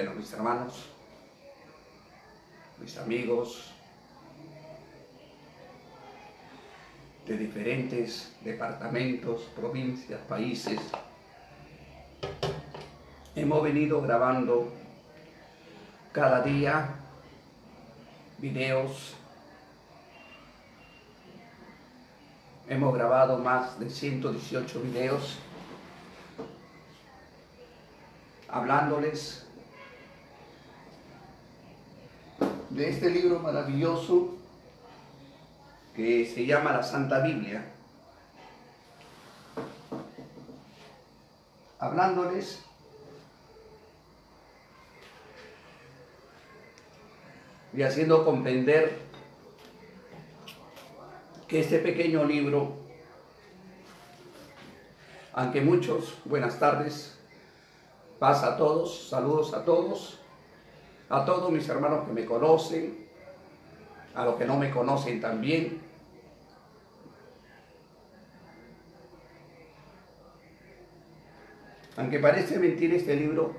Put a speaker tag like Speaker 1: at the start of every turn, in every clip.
Speaker 1: Bueno, mis hermanos, mis amigos de diferentes departamentos, provincias, países, hemos venido grabando cada día videos. Hemos grabado más de 118 videos hablándoles de este libro maravilloso que se llama la Santa Biblia, hablándoles y haciendo comprender que este pequeño libro, aunque muchos, buenas tardes, paz a todos, saludos a todos mis hermanos que me conocen, a los que no me conocen también. Aunque parece mentir, este libro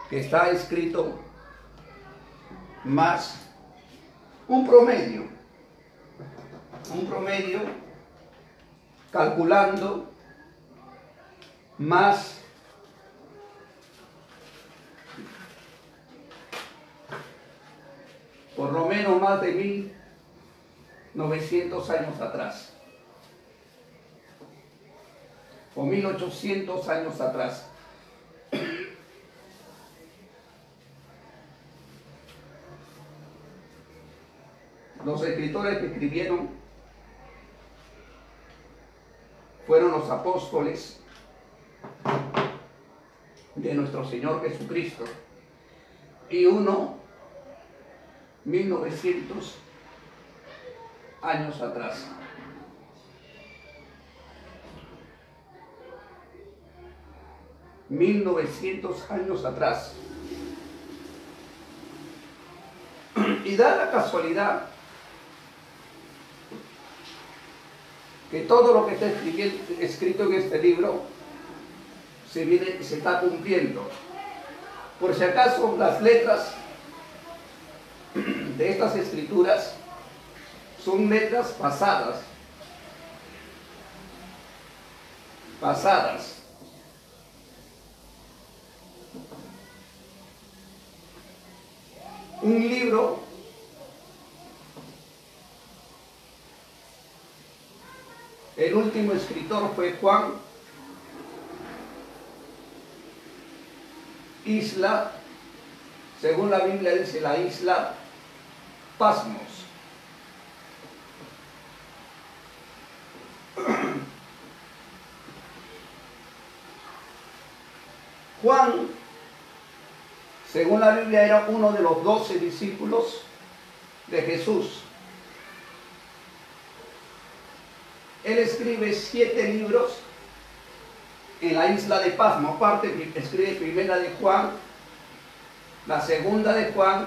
Speaker 1: que está escrito más un promedio calculando más por lo menos más de 1900 años atrás o 1800 años atrás. Los escritores que escribieron fueron los apóstoles de nuestro Señor Jesucristo, y 1900 años atrás. Y da la casualidad que todo lo que está escrito en este libro se está cumpliendo. Por si acaso, las letras de estas escrituras son letras pasadas. Un libro el último escritor fue Juan, isla, según la Biblia dice, la isla Patmos. Juan, según la Biblia, era uno de los 12 discípulos de Jesús. Él escribe 7 libros en la isla de Patmos. Aparte, escribe primera de Juan, la segunda de Juan,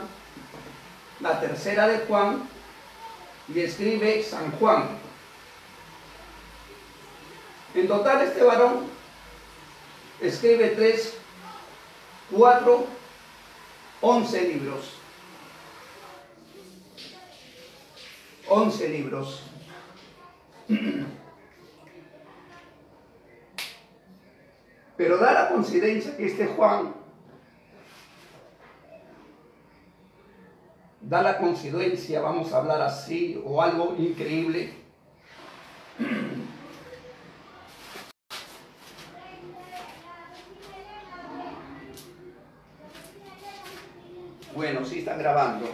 Speaker 1: la tercera de Juan, y escribe San Juan. En total, este varón escribe 3, 4, 11 libros. 11 libros. Pero da la coincidencia que este Juan, da la coincidencia, vamos a hablar así, o algo increíble, bueno, sí están grabando.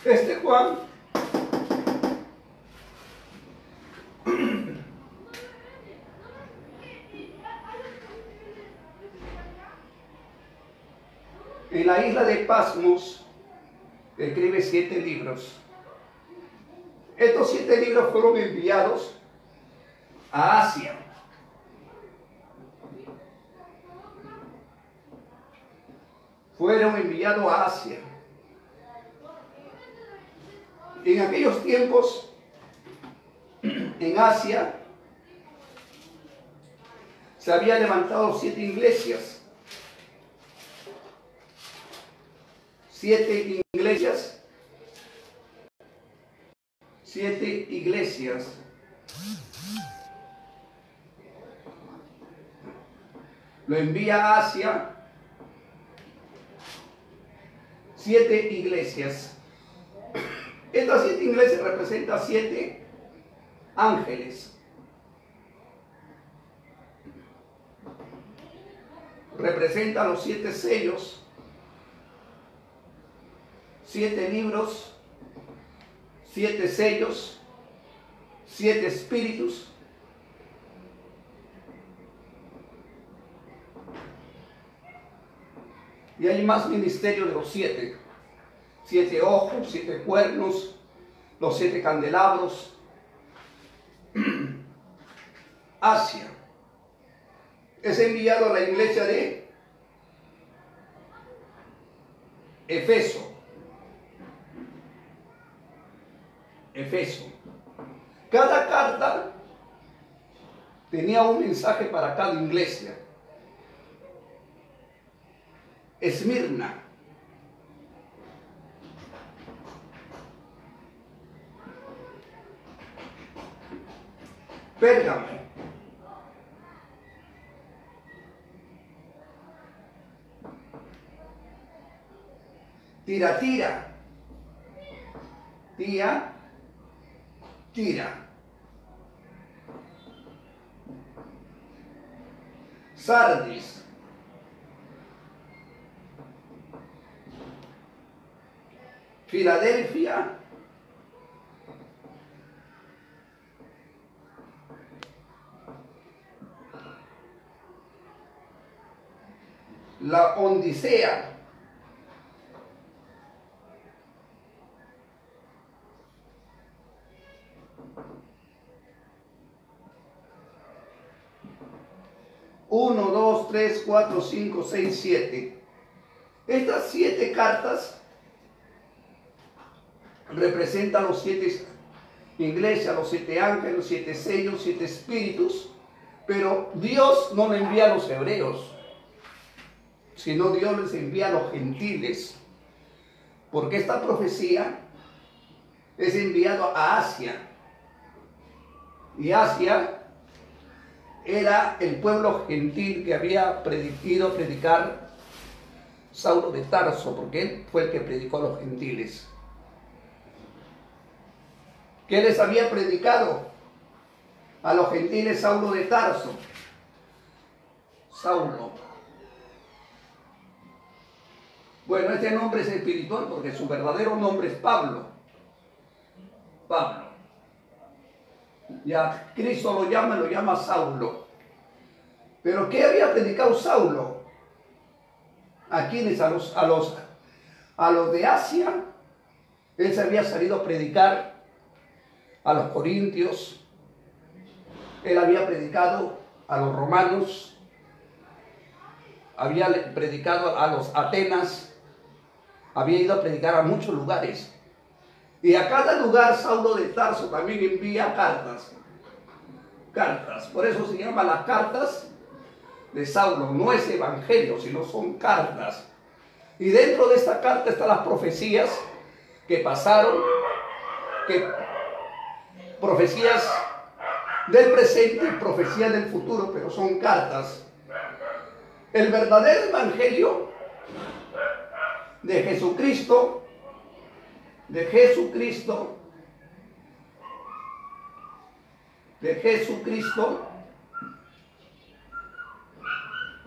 Speaker 1: Este Juan en la isla de Patmos escribe 7 libros. Estos 7 libros fueron enviados a Asia. Fueron enviados a Asia. En aquellos tiempos, en Asia, se habían levantado 7 iglesias. 7 iglesias. 7 iglesias. Lo envía a Asia. 7 iglesias. Estas 7 iglesias representan 7 ángeles. Representan los 7 sellos, 7 libros, 7 sellos, 7 espíritus. Y hay más ministerio de los 7. 7 ojos, 7 cuernos, los 7 candelabros. Asia. Es enviado a la iglesia de Efeso. Efeso. Cada carta tenía un mensaje para cada iglesia. Esmirna. Pérgamo. Tiratira. Tira. Sardis. Filadelfia. La Odisea. Uno, 2, 3, 4, 5, 6, 7. Estas 7 cartas representan los 7 iglesias, los 7 ángeles, los 7 sellos, 7 espíritus. Pero Dios no le envía a los hebreos, sino Dios les envía a los gentiles. Porque esta profecía es enviado a Asia. Y Asia era el pueblo gentil que había ido a predicar Saulo de Tarso, porque él fue el que predicó a los gentiles. ¿Qué les había predicado a los gentiles Saulo de Tarso? Saulo. Bueno, este nombre es espiritual porque su verdadero nombre es Pablo. Pablo. Ya Cristo lo llama Saulo. Pero ¿qué había predicado Saulo? ¿A quiénes? A los de Asia. Él se había salido a predicar a los corintios. Él había predicado a los romanos. Había predicado a los Atenas. Había ido a predicar a muchos lugares. Y a cada lugar Saulo de Tarso también envía cartas. Cartas. Por eso se llaman las cartas de Saulo. No es evangelio, sino son cartas. Y dentro de esta carta están las profecías que pasaron, profecías del presente y profecías del futuro, pero son cartas. El verdadero evangelio de Jesucristo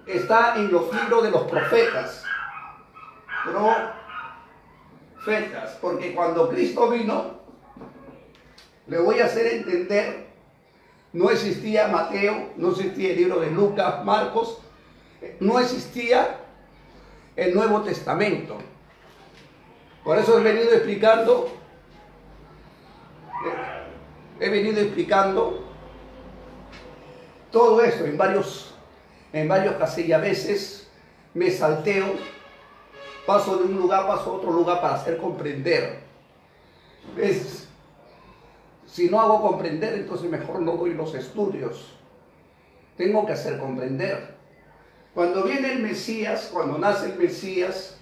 Speaker 1: está en los libros de los profetas. Porque cuando Cristo vino, le voy a hacer entender, no existía Mateo, no existía el libro de Lucas, Marcos, no existía el Nuevo Testamento. Por eso he venido explicando todo esto en varios casillas. A veces me salteo, paso de un lugar, paso a otro lugar para hacer comprender. Si no hago comprender, entonces mejor no doy los estudios. Tengo que hacer comprender. Cuando viene el Mesías, cuando nace el Mesías,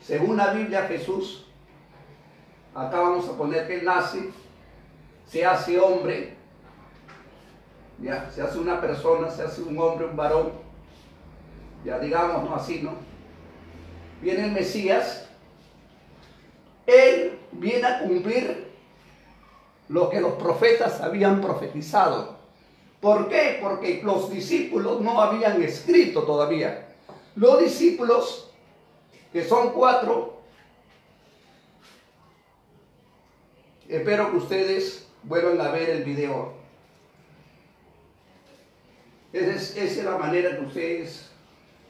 Speaker 1: según la Biblia, Jesús, acá vamos a poner que él nace, se hace hombre, ya, se hace una persona, se hace un hombre, un varón, ya digamos, no así, ¿no? Viene el Mesías, él viene a cumplir lo que los profetas habían profetizado. ¿Por qué? Porque los discípulos no habían escrito todavía. Los discípulos, que son 4, espero que ustedes vuelvan a ver el video. Esa es la manera que ustedes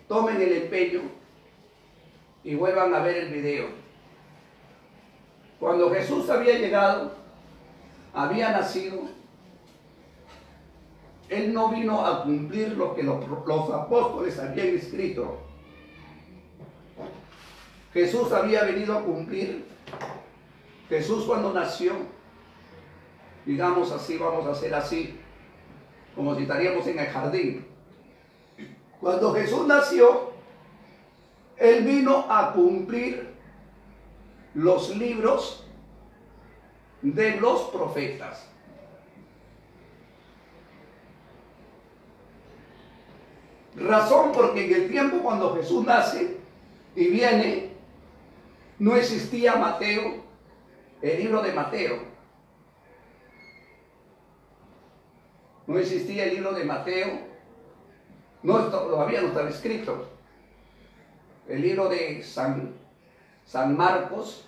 Speaker 1: tomen el empeño y vuelvan a ver el video. Cuando Jesús había llegado, había nacido, él no vino a cumplir lo que los apóstoles habían escrito. Jesús había venido a cumplir. Jesús cuando nació, digamos así, vamos a hacer así, como si estaríamos en el jardín. Cuando Jesús nació, él vino a cumplir los libros de los profetas. Razón porque en el tiempo cuando Jesús nace y viene, no existía Mateo, el libro de Mateo. No existía el libro de Mateo, todavía no estaba escrito. El libro de San Marcos,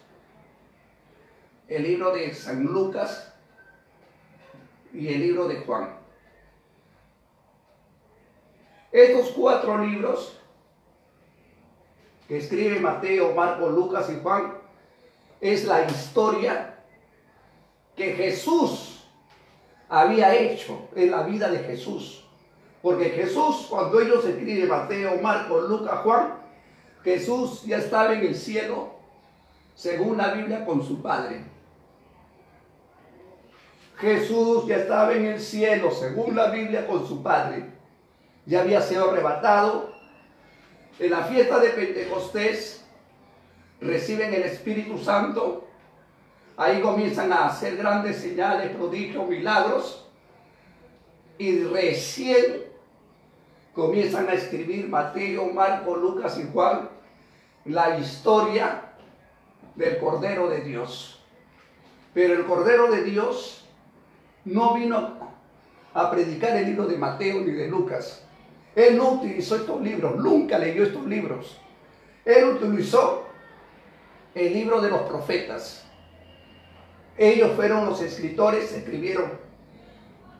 Speaker 1: el libro de San Lucas y el libro de Juan. Estos 4 libros que escribe Mateo, Marcos, Lucas y Juan es la historia que Jesús había hecho en la vida de Jesús. Porque Jesús, cuando ellos escriben Mateo, Marcos, Lucas, Juan, Jesús ya estaba en el cielo, según la Biblia, con su Padre. Jesús ya estaba en el cielo, según la Biblia, con su Padre. Ya había sido arrebatado. En la fiesta de Pentecostés reciben el Espíritu Santo. Ahí comienzan a hacer grandes señales, prodigios, milagros. Y recién comienzan a escribir Mateo, Marcos, Lucas y Juan la historia del Cordero de Dios. Pero el Cordero de Dios no vino a predicar el libro de Mateo ni de Lucas. Él no utilizó estos libros, nunca leyó estos libros. Él utilizó el libro de los profetas. Ellos fueron los escritores, escribieron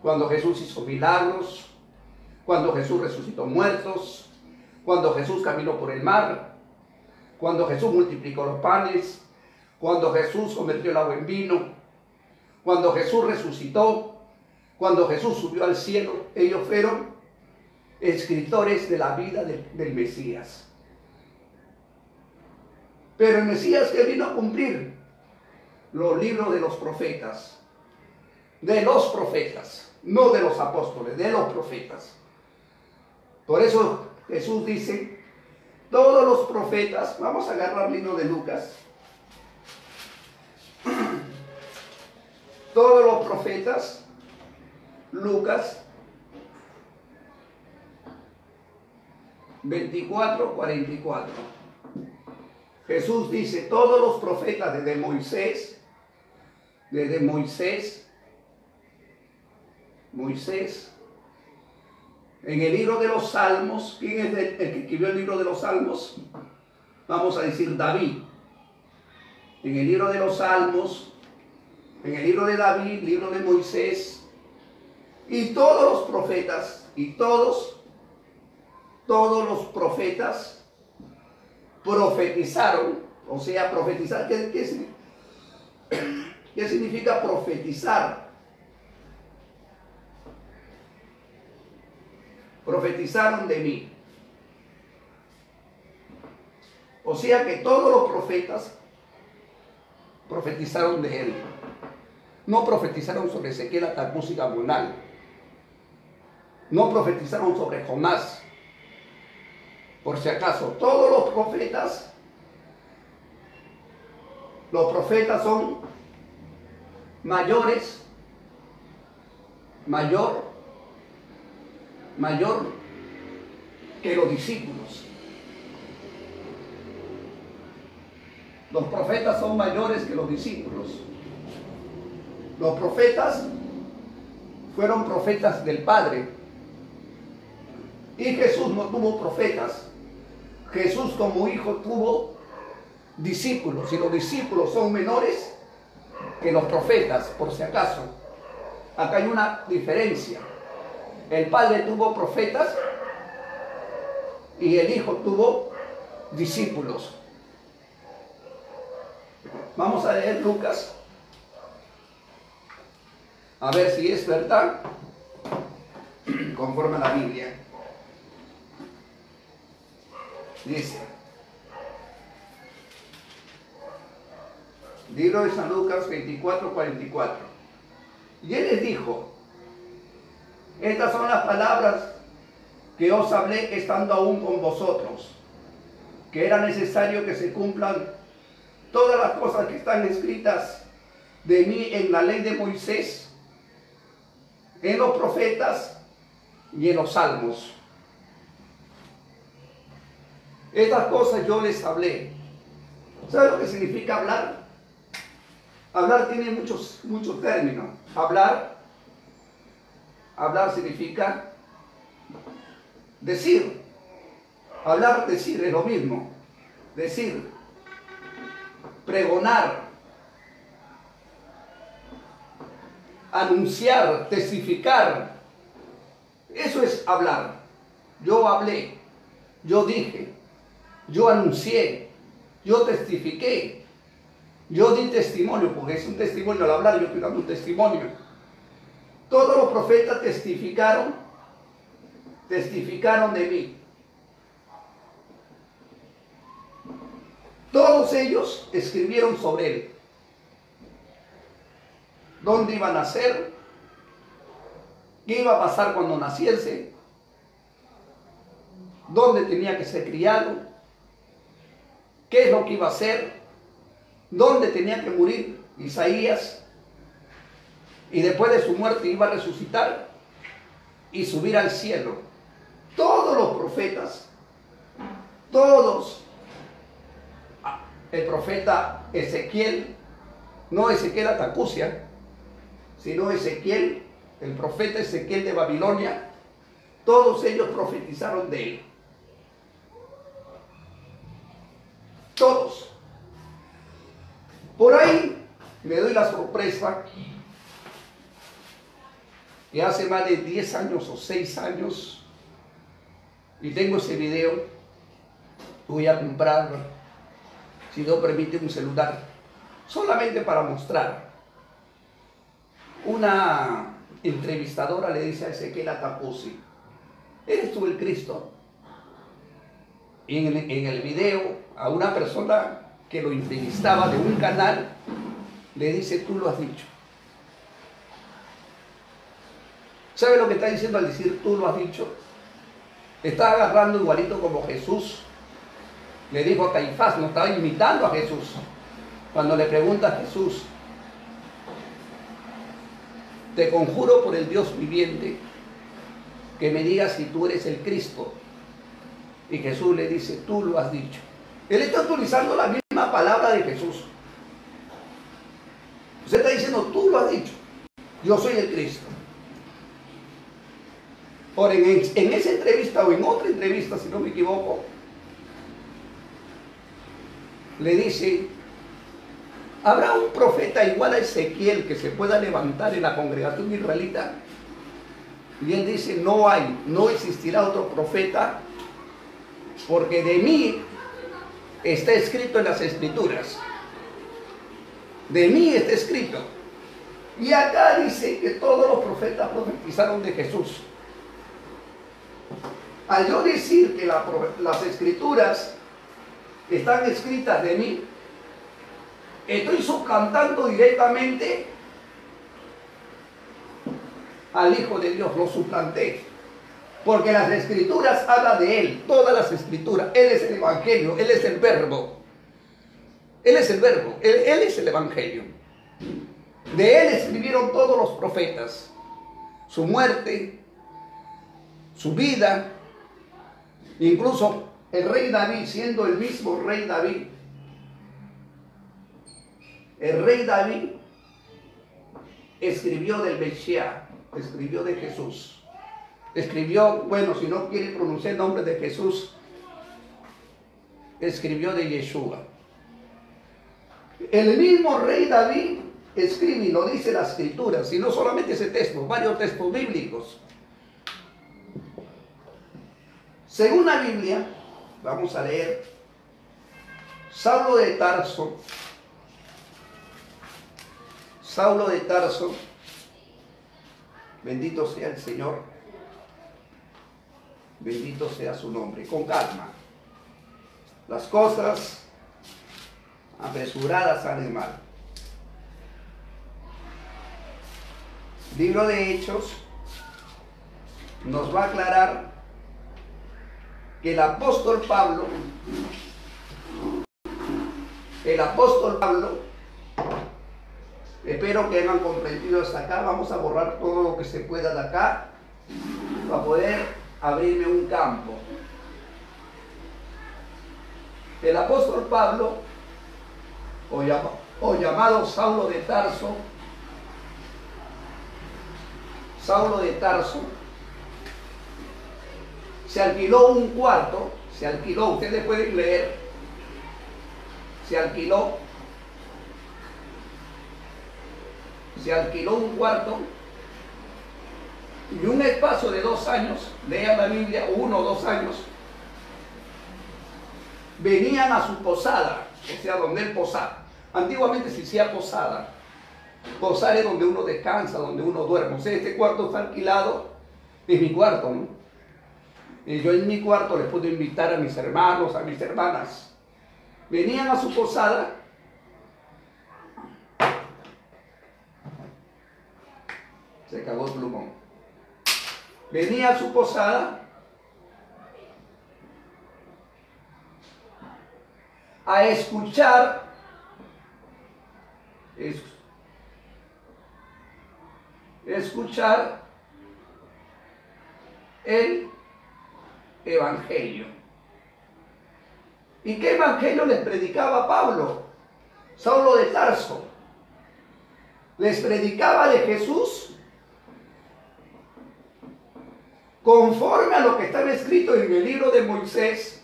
Speaker 1: cuando Jesús hizo milagros, cuando Jesús resucitó muertos, cuando Jesús caminó por el mar, cuando Jesús multiplicó los panes, cuando Jesús convirtió el agua en vino, cuando Jesús resucitó, cuando Jesús subió al cielo. Ellos fueron escritores de la vida del Mesías. Pero el Mesías que vino a cumplir los libros de los profetas, no de los apóstoles, de los profetas. Por eso Jesús dice, todos los profetas, vamos a agarrar el libro de Lucas, todos los profetas, Lucas 24:44. Jesús dice, todos los profetas desde Moisés, en el libro de los Salmos, ¿quién es el que escribió el libro de los Salmos? Vamos a decir David. En el libro de los Salmos, en el libro de David, libro de Moisés, y todos los profetas, y todos los profetas profetizaron. O sea, profetizar, ¿qué significa profetizar? Profetizaron de mí. O sea que todos los profetas profetizaron de él. No profetizaron sobre Ezequiel, Atacús y Gamonal. No profetizaron sobre Jonás. Por si acaso, todos los profetas son mayores, mayor que los discípulos. Los profetas son mayores que los discípulos. Los profetas fueron profetas del Padre. Y Jesús no tuvo profetas. Jesús como hijo tuvo discípulos. Y los discípulos son menores que los profetas, por si acaso. Acá hay una diferencia. El Padre tuvo profetas y el Hijo tuvo discípulos. Vamos a leer Lucas, a ver si es verdad, conforme a la Biblia. Dice, libro de San Lucas 24:44. Y él les dijo: estas son las palabras que os hablé estando aún con vosotros, que era necesario que se cumplan todas las cosas que están escritas de mí en la ley de Moisés, en los profetas y en los salmos. Estas cosas yo les hablé. ¿Sabe lo que significa hablar? Hablar tiene muchos términos. Hablar significa decir. Hablar, decir es lo mismo. Decir, pregonar, anunciar, testificar. Eso es hablar. Yo hablé, yo dije, yo anuncié, yo testifiqué, yo di testimonio, porque es un testimonio al hablar, yo estoy dando un testimonio. Todos los profetas testificaron de mí. Todos ellos escribieron sobre él. ¿Dónde iba a nacer? ¿Qué iba a pasar cuando naciese? ¿Dónde tenía que ser criado? ¿Qué es lo que iba a hacer? ¿Dónde tenía que morir Isaías? Y después de su muerte iba a resucitar y subir al cielo. Todos los profetas, todos. El profeta Ezequiel, no Ezequiel Atacucia, sino Ezequiel, el profeta Ezequiel de Babilonia, todos ellos profetizaron de él. Todos. Por ahí me doy la sorpresa que hace más de 10 años o 6 años, y tengo ese video, voy a comprar, si Dios permite, un celular, solamente para mostrar. Una entrevistadora le dice a Ezequiel Atapusi: ¿eres tú el Cristo? Y en el video, a una persona que lo entrevistaba de un canal, le dice: tú lo has dicho. ¿Sabe lo que está diciendo al decir tú lo has dicho? Está agarrando igualito como Jesús le dijo a Caifás, no estaba imitando a Jesús. Cuando le pregunta a Jesús: te conjuro por el Dios viviente que me digas si tú eres el Cristo. Y Jesús le dice: tú lo has dicho. Él está utilizando la misma palabra de Jesús. Usted está diciendo: tú lo has dicho, yo soy el Cristo. Ahora, en esa entrevista o en otra entrevista, si no me equivoco, le dice: ¿habrá un profeta igual a Ezequiel que se pueda levantar en la congregación israelita? Y él dice: no hay, no existirá otro profeta, porque de mí está escrito en las Escrituras. De mí está escrito. Y acá dice que todos los profetas profetizaron de Jesús. Al yo decir que las Escrituras están escritas de mí, Estoy suplantando directamente al Hijo de Dios, lo suplanté. Porque las Escrituras hablan de Él, todas las Escrituras. Él es el Evangelio, Él es el Verbo. Él es el Verbo, Él es el Evangelio. De Él escribieron todos los profetas. Su muerte, su vida, incluso el rey David, siendo el mismo rey David. El rey David escribió del Mesías, escribió de Jesús. Escribió, bueno, si no quiere pronunciar el nombre de Jesús, escribió de Yeshua. El mismo rey David escribe, y lo dice la Escritura, y no solamente ese texto, varios textos bíblicos. Según la Biblia, vamos a leer, Saulo de Tarso, bendito sea el Señor, bendito sea su nombre, con calma. Las cosas apresuradas salen mal. Libro de Hechos nos va a aclarar que el apóstol Pablo, espero que hayan comprendido hasta acá. Vamos a borrar todo lo que se pueda de acá para poder abrirme un campo. El apóstol Pablo, o llamado Saulo de Tarso, se alquiló un cuarto, ustedes pueden leer, se alquiló un cuarto y un espacio de 2 años, lean la Biblia, 1 o 2 años, venían a su posada, o sea, donde él posaba. Antiguamente se hacía posada. Posar es donde uno descansa, donde uno duerme. O sea, este cuarto está alquilado, es mi cuarto, ¿no? Y yo en mi cuarto les puedo invitar a mis hermanos, a mis hermanas. Venían a su posada. Se acabó el plumón. Venía a su posada a escuchar el Evangelio. ¿Y qué Evangelio les predicaba Pablo? Saulo de Tarso. Les predicaba de Jesús conforme a lo que estaba escrito en el libro de Moisés,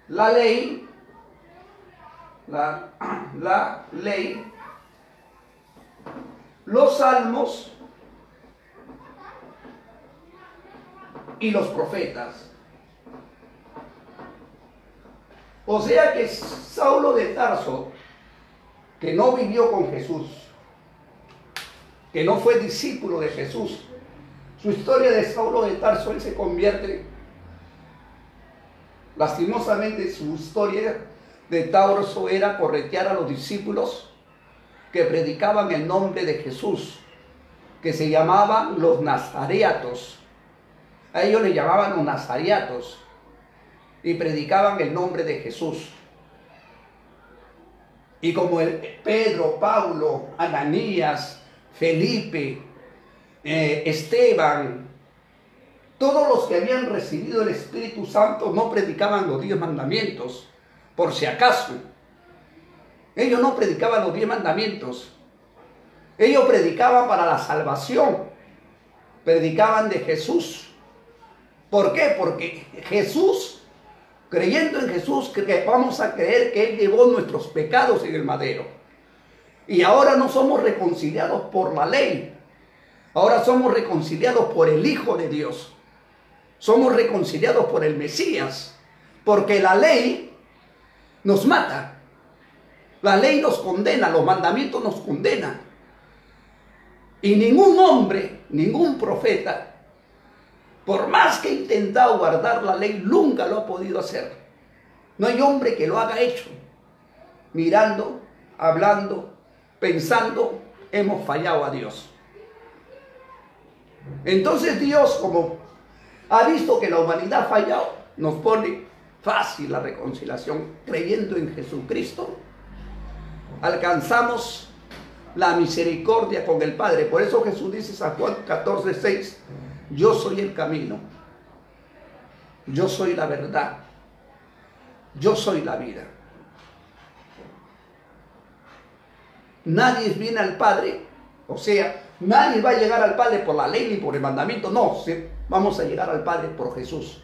Speaker 1: la ley, los salmos y los profetas. O sea que Saulo de Tarso, que no vivió con Jesús, que no fue discípulo de Jesús, su historia de Saulo de Tarso, él se convierte, lastimosamente su historia de Tarso era corretear a los discípulos que predicaban el nombre de Jesús, que se llamaban los nazareatos. A ellos les llamaban los nazareatos y predicaban el nombre de Jesús. Y como Pedro, Pablo, Ananías, Felipe, Esteban, todos los que habían recibido el Espíritu Santo no predicaban los 10 mandamientos, por si acaso. Ellos no predicaban los 10 mandamientos. Ellos predicaban para la salvación. Predicaban de Jesús. ¿Por qué? Porque Jesús, creyendo en Jesús, vamos a creer que Él llevó nuestros pecados en el madero. Y ahora no somos reconciliados por la ley. Ahora somos reconciliados por el Hijo de Dios. Somos reconciliados por el Mesías. Porque la ley nos mata. La ley nos condena, los mandamientos nos condenan. Y ningún hombre, ningún profeta, por más que ha intentado guardar la ley, nunca lo ha podido hacer. No hay hombre que lo haga hecho. Mirando, hablando, pensando, hemos fallado a Dios. Entonces Dios, como ha visto que la humanidad ha fallado, nos pone fácil la reconciliación. Creyendo en Jesucristo, alcanzamos la misericordia con el Padre. Por eso Jesús dice en San Juan 14:6, yo soy el camino, yo soy la verdad, yo soy la vida. Nadie viene al Padre, o sea, nadie va a llegar al Padre por la ley ni por el mandamiento. No, vamos a llegar al Padre por Jesús.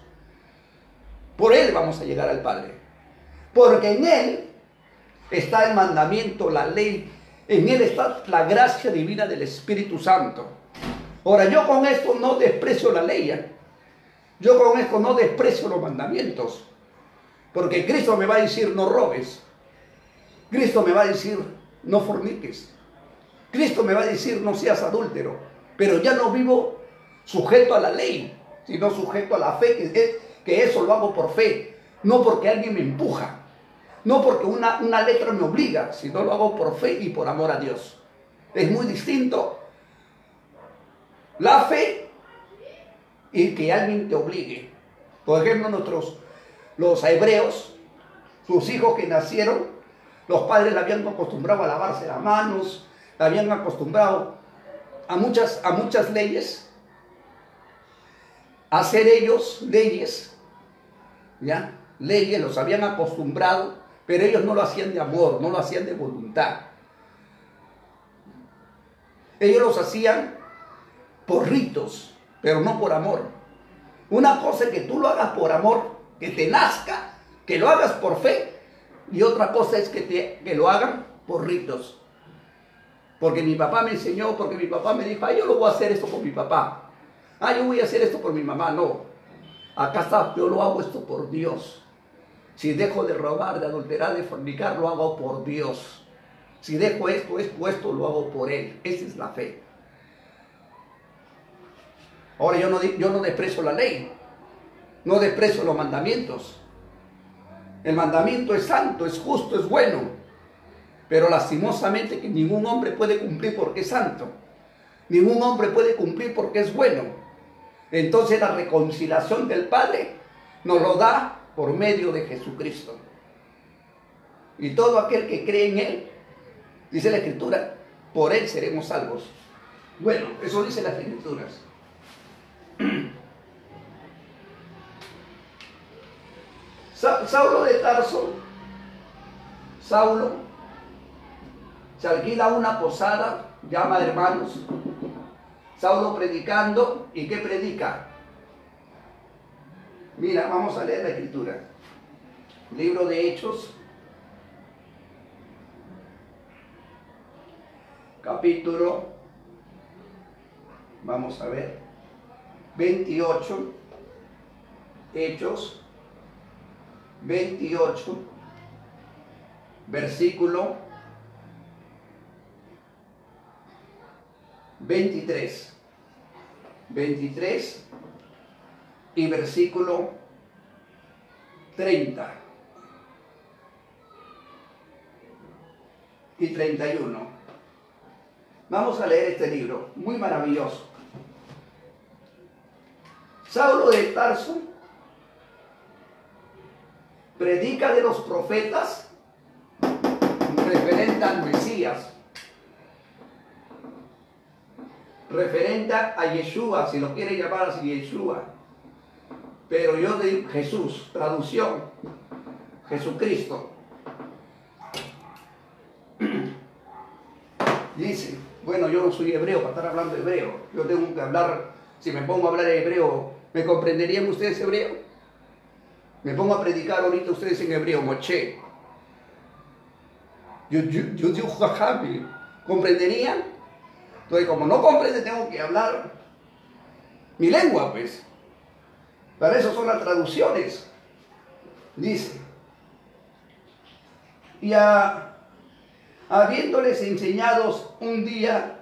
Speaker 1: Por Él vamos a llegar al Padre. Porque en Él está el mandamiento, la ley. En Él está la gracia divina del Espíritu Santo. Ahora, yo con esto no desprecio la ley. Yo con esto no desprecio los mandamientos. Porque Cristo me va a decir no robes. Cristo me va a decir no forniques. Cristo me va a decir no seas adúltero. Pero ya no vivo sujeto a la ley, sino sujeto a la fe, que eso lo hago por fe. No porque alguien me empuja. No porque una letra me obliga, sino lo hago por fe y por amor a Dios. Es muy distinto la fe y que alguien te obligue. Por ejemplo, los hebreos, sus hijos que nacieron, los padres le habían acostumbrado a lavarse las manos, le habían acostumbrado a muchas leyes, a hacer ellos leyes, ¿ya? Leyes los habían acostumbrado, pero ellos no lo hacían de amor, no lo hacían de voluntad. Ellos los hacían por ritos, pero no por amor. Una cosa es que tú lo hagas por amor, que te nazca, que lo hagas por fe, y otra cosa es que lo hagan por ritos. Porque mi papá me enseñó, porque mi papá me dijo, yo lo voy a hacer esto por mi papá. Yo voy a hacer esto por mi mamá. No, acá está, yo lo hago esto por Dios. Si dejo de robar, de adulterar, de fornicar, lo hago por Dios. Si dejo esto, lo hago por Él. Esa es la fe. Ahora yo no desprecio la ley, no desprecio los mandamientos. El mandamiento es santo, es justo, es bueno, pero lastimosamente que ningún hombre puede cumplir porque es santo. Ningún hombre puede cumplir porque es bueno. Entonces la reconciliación del Padre nos lo da por medio de Jesucristo. Y todo aquel que cree en Él, dice la Escritura, por Él seremos salvos. Bueno, eso dice las Escrituras. Saulo de Tarso, Saulo, se alquila una posada, llama a hermanos, Saulo predicando, ¿y qué predica? Mira, vamos a leer la Escritura. Libro de Hechos, capítulo, vamos a ver, 28, Hechos 28, versículo 23 y versículo 30 y 31. Vamos a leer este libro, muy maravilloso. Saulo de Tarso predica de los profetas referente al Mesías, referente a Yeshua, si lo quiere llamar así, Yeshua. Pero yo digo Jesús, traducción, Jesucristo. Dice, bueno, yo no soy hebreo para estar hablando hebreo. Yo tengo que hablar, si me pongo a hablar hebreo, ¿me comprenderían ustedes hebreo? Me pongo a predicar ahorita ustedes en hebreo, Moche. Yo ¿comprenderían? Entonces, como no comprende, tengo que hablar mi lengua, pues. Para eso son las traducciones. Dice, y habiéndoles enseñados un día,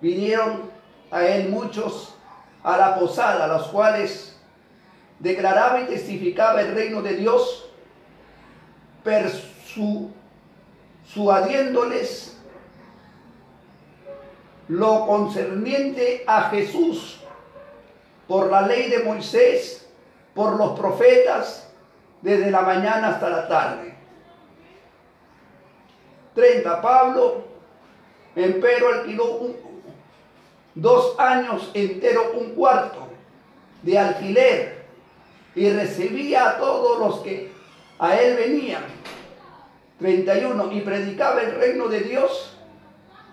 Speaker 1: vinieron a él muchos a la posada, los cuales declaraba y testificaba el reino de Dios persuadiéndoles lo concerniente a Jesús por la ley de Moisés, por los profetas, desde la mañana hasta la tarde. 30. Pablo, empero, alquiló 2 años entero un cuarto de alquiler y recibía a todos los que a él venían. 31. Y predicaba el reino de Dios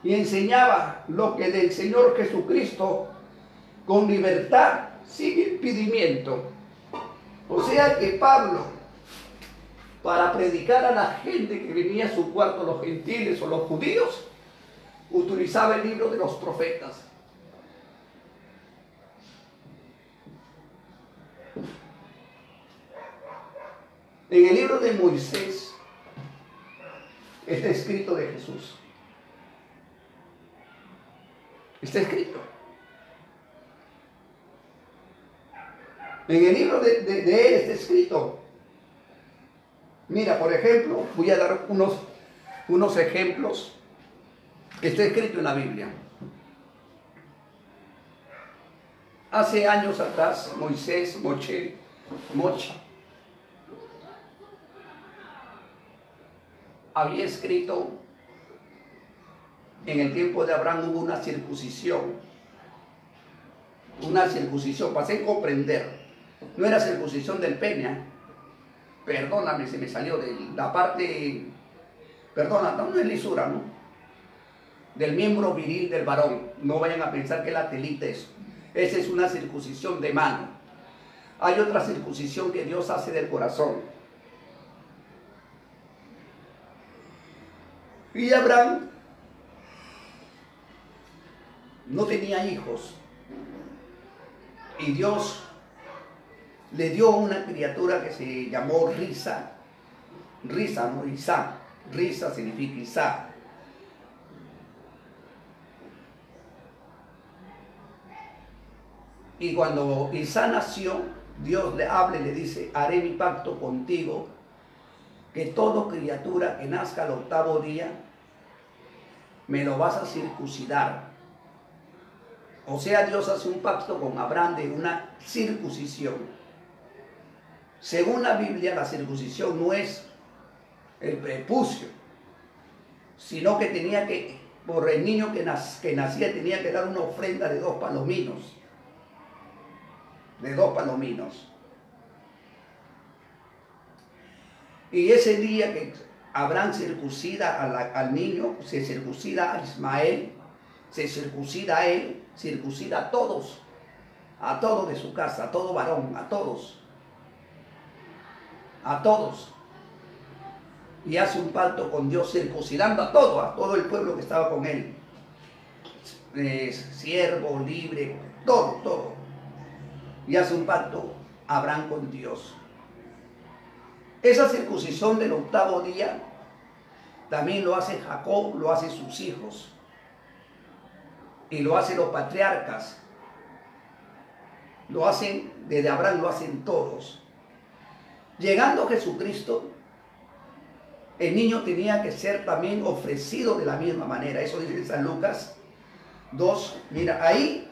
Speaker 1: y enseñaba lo que del Señor Jesucristo con libertad, sin impedimento. O sea que Pablo, para predicar a la gente que venía a su cuarto, los gentiles o los judíos, utilizaba el libro de los profetas. En el libro de Moisés está escrito de Jesús. Está escrito. En el libro de él está escrito. Mira, por ejemplo, voy a dar unos ejemplos que está escrito en la Biblia. Hace años atrás, Moisés, Moche, había escrito, en el tiempo de Abraham hubo una circuncisión, para hacer comprender. No era circuncisión del pene, perdóname, se me salió de la parte, perdona, no es lisura, ¿no? Del miembro viril del varón. No vayan a pensar que la telita es. Esa es una circuncisión de mano. Hay otra circuncisión que Dios hace del corazón. Y Abraham no tenía hijos. Y Dios le dio una criatura que se llamó Risa. Risa, no Isaac. Risa significa Isaac. Y cuando Isaac nació, Dios le habla y le dice: haré mi pacto contigo, que toda criatura que nazca al 8º día, me lo vas a circuncidar. O sea, Dios hace un pacto con Abraham de una circuncisión. Según la Biblia, la circuncisión no es el prepucio, sino que tenía que, por el niño que nacía, tenía que dar una ofrenda de 2 palominos. De 2 palominos. Y ese día que Abraham circuncida al niño, se circuncida a Ismael, se circuncida a él, circuncida a todos de su casa, a todo varón, a todos. Y hace un pacto con Dios, circuncidando a todo el pueblo que estaba con él. Siervo, libre, todo. Y hace un pacto Abraham con Dios. Esa circuncisión del 8º día también lo hace Jacob, lo hacen sus hijos. Y lo hacen los patriarcas. Lo hacen, desde Abraham lo hacen todos. Llegando a Jesucristo, el niño tenía que ser también ofrecido de la misma manera. Eso dice San Lucas 2. Mira, ahí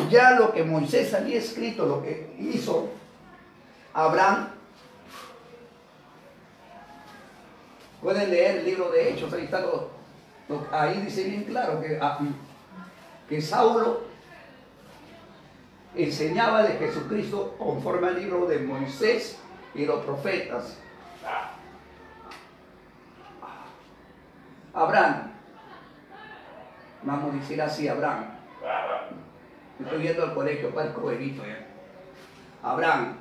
Speaker 1: ya lo que Moisés había escrito, lo que hizo Abraham. Pueden leer el libro de Hechos, ahí está todo. Ahí dice bien claro que Saulo enseñaba de Jesucristo conforme al libro de Moisés y los profetas. Abraham, vamos a decir así, Abraham. Estoy viendo al colegio, parezco bebito ya. Abraham,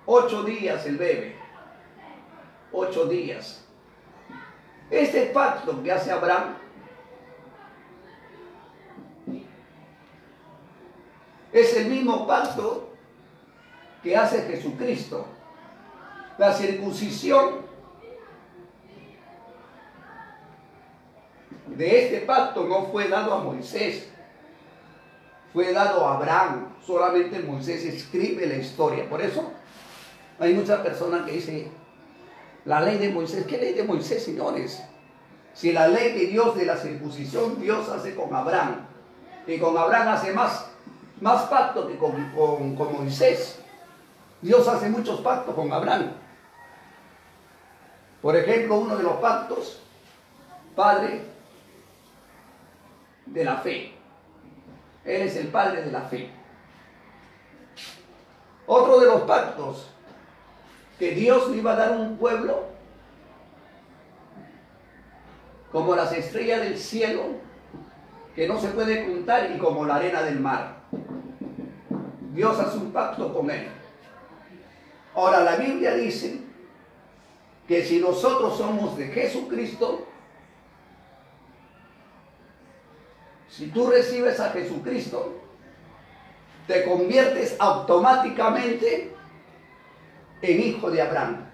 Speaker 1: 8 días el bebé, 8 días. Este pacto que hace Abraham es el mismo pacto que hace Jesucristo. La circuncisión de este pacto no fue dado a Moisés, fue dado a Abraham. Solamente Moisés escribe la historia. Por eso Hay muchas personas que dicen, la ley de Moisés, ¿qué ley de Moisés, señores? Si la ley de Dios de la circuncisión, Dios hace con Abraham. Y con Abraham hace más pacto que con Moisés. Dios hace muchos pactos con Abraham. Por ejemplo, uno de los pactos, padre de la fe. Él es el padre de la fe. Otro de los pactos, que Dios le iba a dar un pueblo como las estrellas del cielo, que no se puede contar, y como la arena del mar. Dios hace un pacto con él. Ahora, la Biblia dice que si nosotros somos de Jesucristo, si tú recibes a Jesucristo, te conviertes automáticamente en hijo de Abraham.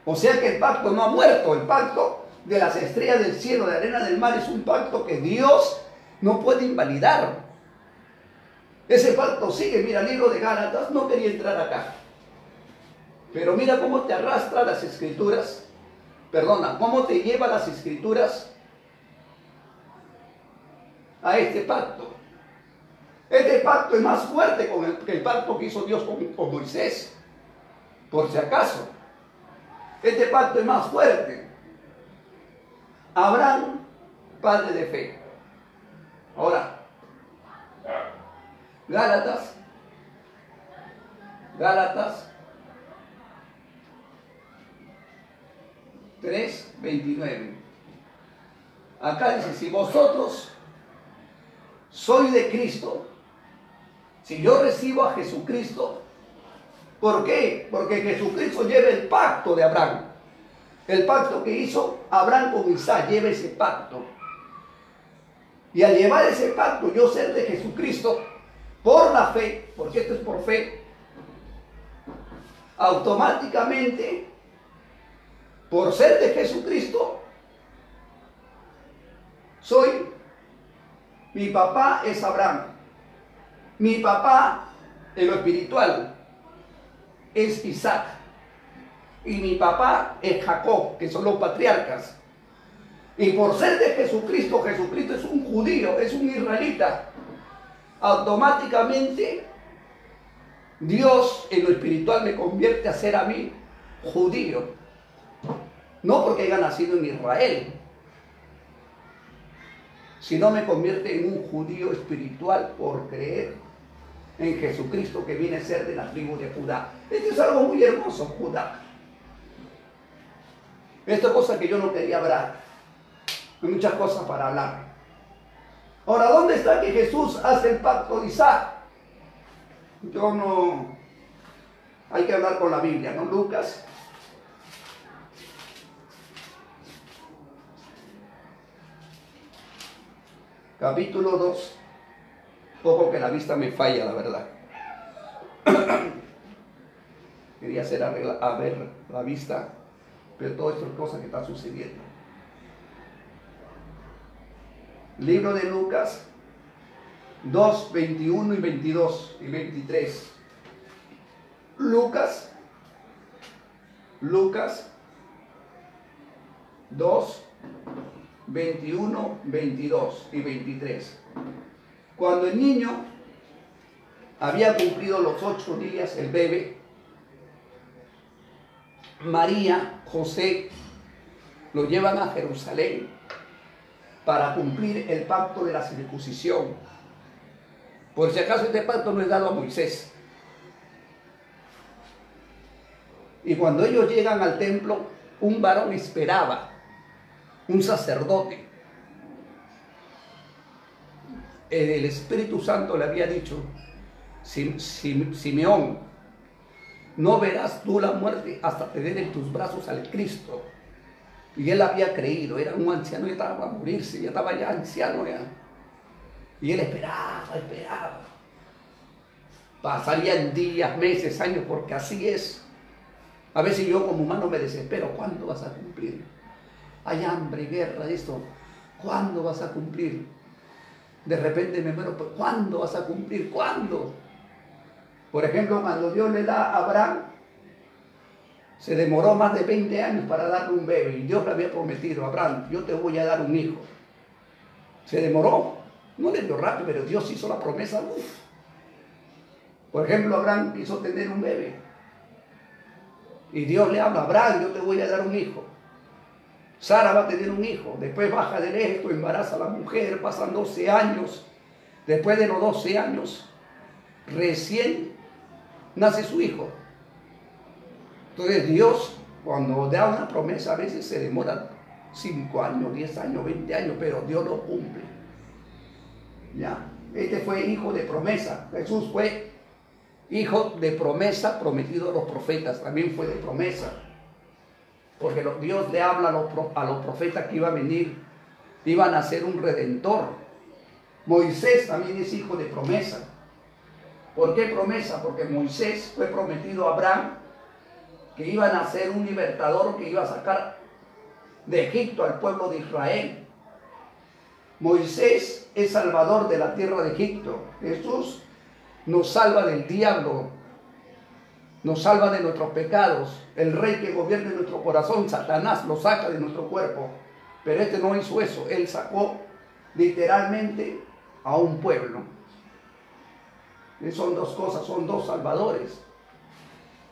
Speaker 1: O sea que el pacto no ha muerto. El pacto de las estrellas del cielo, de la arena del mar, es un pacto que Dios no puede invalidar. Ese pacto sigue. Mira, el libro de Gálatas, no quería entrar acá, pero mira cómo te arrastra las escrituras, cómo te lleva las escrituras a este pacto. Este pacto es más fuerte que el pacto que hizo Dios con Moisés, por si acaso. Este pacto es más fuerte. Abraham, padre de fe. Ahora, Gálatas 3:29. Acá dice, si vosotros sois de Cristo, si yo recibo a Jesucristo, ¿por qué? Porque Jesucristo lleva el pacto de Abraham. El pacto que hizo Abraham con Isaac, lleva ese pacto. Y al llevar ese pacto, yo ser de Jesucristo, por la fe, porque esto es por fe, automáticamente, por ser de Jesucristo, mi papá es Abraham. Mi papá, en lo espiritual, es Isaac. Y mi papá es Jacob, que son los patriarcas. Y por ser de Jesucristo, Jesucristo es un judío, es un israelita. Automáticamente, Dios en lo espiritual me convierte a ser a mí judío. No porque haya nacido en Israel, sino me convierte en un judío espiritual por creer en Jesucristo, que viene a ser de la tribu de Judá. Esto es algo muy hermoso, Judá. Esta es cosa que yo no quería hablar. Hay muchas cosas para hablar. Ahora, ¿dónde está que Jesús hace el pacto de Isaac? Yo no... Hay que hablar con la Biblia, ¿no? Lucas. Capítulo 2. Poco que la vista me falla, la verdad. Quería hacer a ver la vista, pero todo esto es cosa que está sucediendo. Libro de Lucas 2, 21 y 22 y 23. Lucas 2, 21, 22 y 23. Cuando el niño había cumplido los 8 días, el bebé, María, José, lo llevan a Jerusalén para cumplir el pacto de la circuncisión. Por si acaso este pacto no es dado a Moisés. Y cuando ellos llegan al templo, un varón esperaba, un sacerdote. El Espíritu Santo le había dicho, Simeón, no verás tú la muerte hasta tener en tus brazos al Cristo. Y él había creído, era un anciano, ya estaba a morirse, ya estaba ya anciano ya. Y él esperaba. Pasarían días, meses, años, porque así es. A veces yo como humano me desespero, ¿cuándo vas a cumplir? Hay hambre, guerra, esto, ¿cuándo vas a cumplir? De repente me muero, ¿cuándo vas a cumplir? ¿Cuándo? Por ejemplo, cuando Dios le da a Abraham Se demoró más de 20 años para darle un bebé y Dios le había prometido a Abraham, yo te voy a dar un hijo. Se demoró, no le dio rápido, pero Dios hizo la promesa. Uf. Por ejemplo, Abraham quiso tener un bebé y Dios le habla, Abraham, yo te voy a dar un hijo. Sara va a tener un hijo, después baja del Egipto, embaraza a la mujer, pasan 12 años. Después de los 12 años, recién nace su hijo. Entonces Dios, cuando da una promesa, a veces se demora 5 años, 10 años, 20 años, pero Dios lo cumple. ¿Ya? Este fue hijo de promesa. Jesús fue hijo de promesa, prometido a los profetas, también fue de promesa. Porque Dios le habla a los profetas que iba a venir, iban a ser un redentor. Moisés también es hijo de promesa. ¿Por qué promesa? Porque Moisés fue prometido a Abraham que iban a ser un libertador que iba a sacar de Egipto al pueblo de Israel. Moisés es salvador de la tierra de Egipto. Jesús nos salva del diablo, nos salva de nuestros pecados. El rey que gobierna en nuestro corazón, Satanás, lo saca de nuestro cuerpo. Pero este no hizo eso. Él sacó literalmente a un pueblo. Y son dos cosas, son dos salvadores.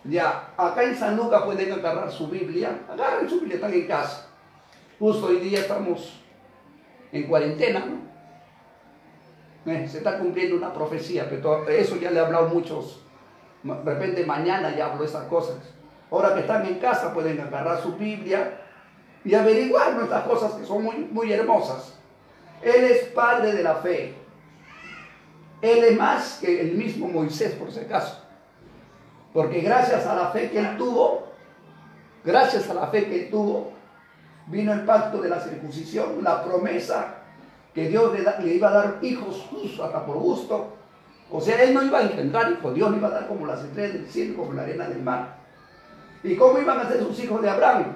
Speaker 1: Ya, acá en San Lucas pueden agarrar su Biblia. Agarren su Biblia, están en casa. Justo hoy día estamos en cuarentena, ¿no? Se está cumpliendo una profecía, pero eso ya le he hablado muchos. De repente mañana ya hablo esas cosas. Ahora que están en casa pueden agarrar su Biblia y averiguar nuestras cosas que son muy, muy hermosas. Él es padre de la fe. Él es más que el mismo Moisés, por si acaso. Porque gracias a la fe que él tuvo, vino el pacto de la circuncisión, la promesa que Dios le iba a dar hijos justo, hasta por gusto. O sea, él no iba a engendrar hijos, Dios le iba a dar como las estrellas del cielo, como la arena del mar. ¿Y cómo iban a ser sus hijos de Abraham?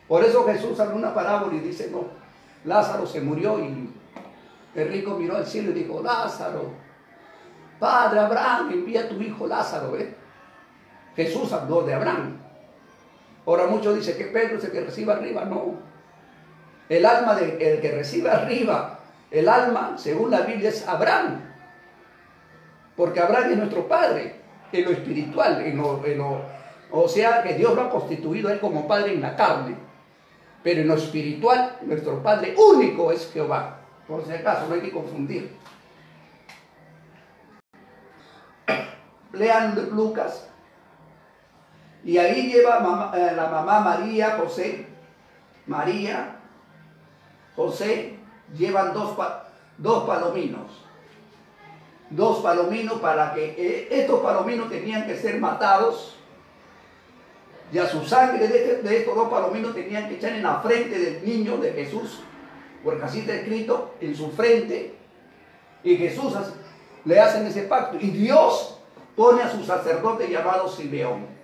Speaker 1: Por eso Jesús habla una parábola y dice, no, Lázaro se murió y el rico miró al cielo y dijo, Lázaro, Padre Abraham, envía a tu hijo Lázaro, ¿eh? Jesús habló de Abraham. Ahora muchos dicen que Pedro es el que recibe arriba. No. El alma del que recibe arriba, el alma, según la Biblia, es Abraham. Porque Abraham es nuestro padre en lo espiritual, o sea que Dios lo ha constituido a él como padre en la carne. Pero en lo espiritual, nuestro padre único es Jehová. Por si acaso, no hay que confundir. Lean Lucas. Y ahí lleva la mamá María, José, llevan dos palominos. Dos palominos para que estos palominos tenían que ser matados. Y a su sangre de estos dos palominos tenían que echar en la frente del niño de Jesús. Porque así está escrito, en su frente. Y Jesús le hacen ese pacto. Y Dios pone a su sacerdote llamado Simeón.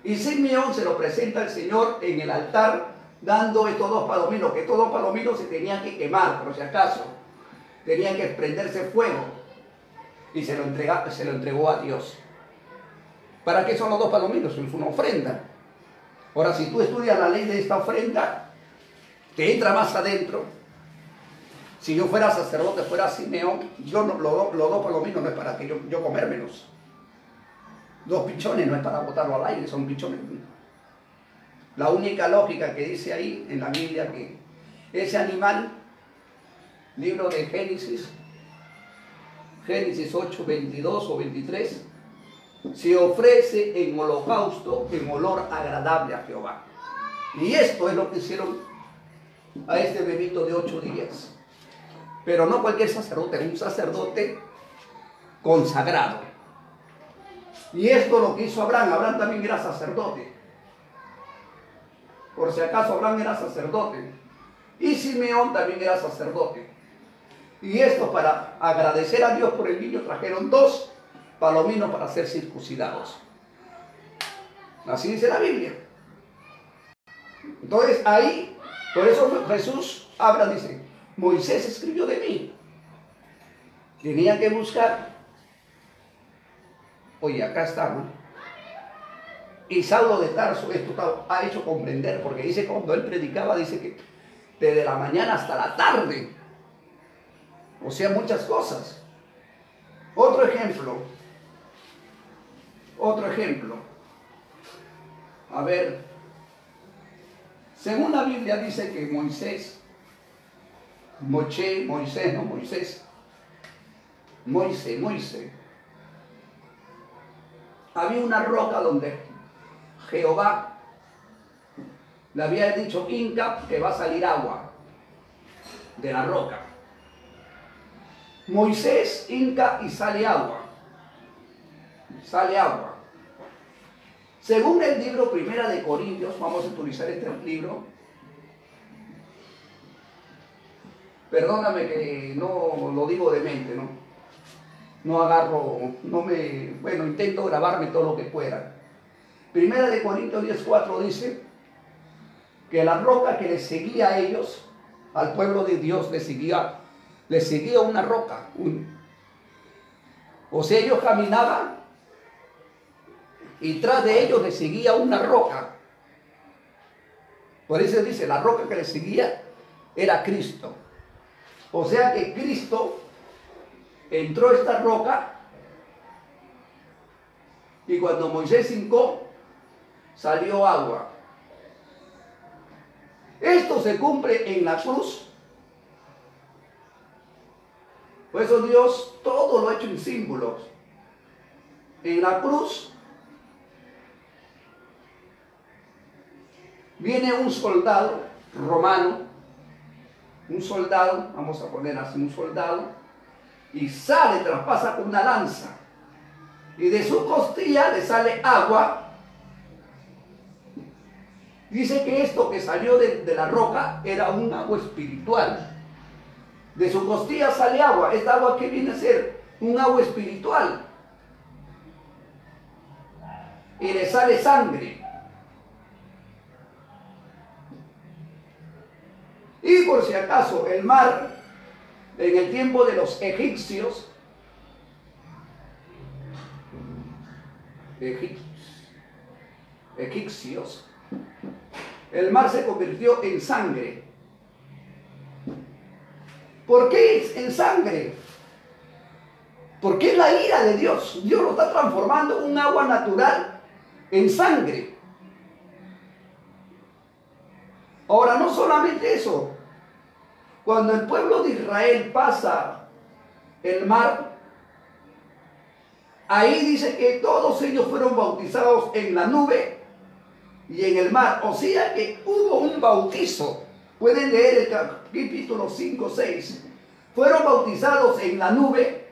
Speaker 1: Y Simeón se lo presenta al Señor en el altar, dando estos dos palominos, que estos dos palominos se tenían que quemar, por si acaso. Tenían que prenderse fuego. Y se lo entregó a Dios. ¿Para qué son los dos palominos? Es una ofrenda. Ahora, si tú estudias la ley de esta ofrenda, te entra más adentro. Si yo fuera sacerdote, fuera Simeón, los dos palominos no es para que yo comérmelos. Dos pichones no es para botarlo al aire, son pichones. La única lógica que dice ahí en la Biblia que ese animal, libro de Génesis 8, 22 o 23, se ofrece en holocausto, en olor agradable a Jehová. Y esto es lo que hicieron a este bebito de 8 días. Pero no cualquier sacerdote, un sacerdote consagrado. Y esto lo que hizo Abraham. Abraham también era sacerdote. Por si acaso, Abraham era sacerdote. Y Simeón también era sacerdote. Y esto, para agradecer a Dios por el niño, trajeron dos palominos para ser circuncidados. Así dice la Biblia. Entonces ahí, por eso Jesús habla, dice, Moisés escribió de mí. Tenía que buscar. Oye, acá está, ¿no? Y Saulo de Tarso esto ha hecho comprender, porque dice cuando él predicaba, dice que desde la mañana hasta la tarde, o sea, muchas cosas. Otro ejemplo, a ver, según la Biblia dice que Moisés, había una roca donde Jehová le había dicho, hinca, que va a salir agua de la roca. Moisés hinca y sale agua. Según el libro Primera de Corintios, vamos a utilizar este libro. Perdóname que no lo digo de mente, ¿no? Intento grabarme todo lo que pueda. Primera de Corintios 10:4 dice que la roca que les seguía a ellos, al pueblo de Dios, les seguía una roca. O sea, ellos caminaban y tras de ellos les seguía una roca. Por eso dice, la roca que les seguía era Cristo. O sea que Cristo entró a esta roca y cuando Moisés hincó, salió agua. Esto se cumple en la cruz. Por eso Dios todo lo ha hecho en símbolos. En la cruz viene un soldado romano, vamos a poner así, un soldado, y traspasa con una lanza, y de su costilla le sale agua. Dice que esto que salió de la roca era un agua espiritual. De su costilla sale agua. Esta agua que viene a ser un agua espiritual. Y le sale sangre. Y por si acaso el mar, en el tiempo de los egipcios, el mar se convirtió en sangre. ¿Por qué es en sangre? Porque es la ira de Dios. Dios lo está transformando un agua natural en sangre. Ahora, no solamente eso. Cuando el pueblo de Israel pasa el mar, ahí dice que todos ellos fueron bautizados en la nube y en el mar. O sea que hubo un bautizo. Pueden leer el capítulo 5, 6. Fueron bautizados en la nube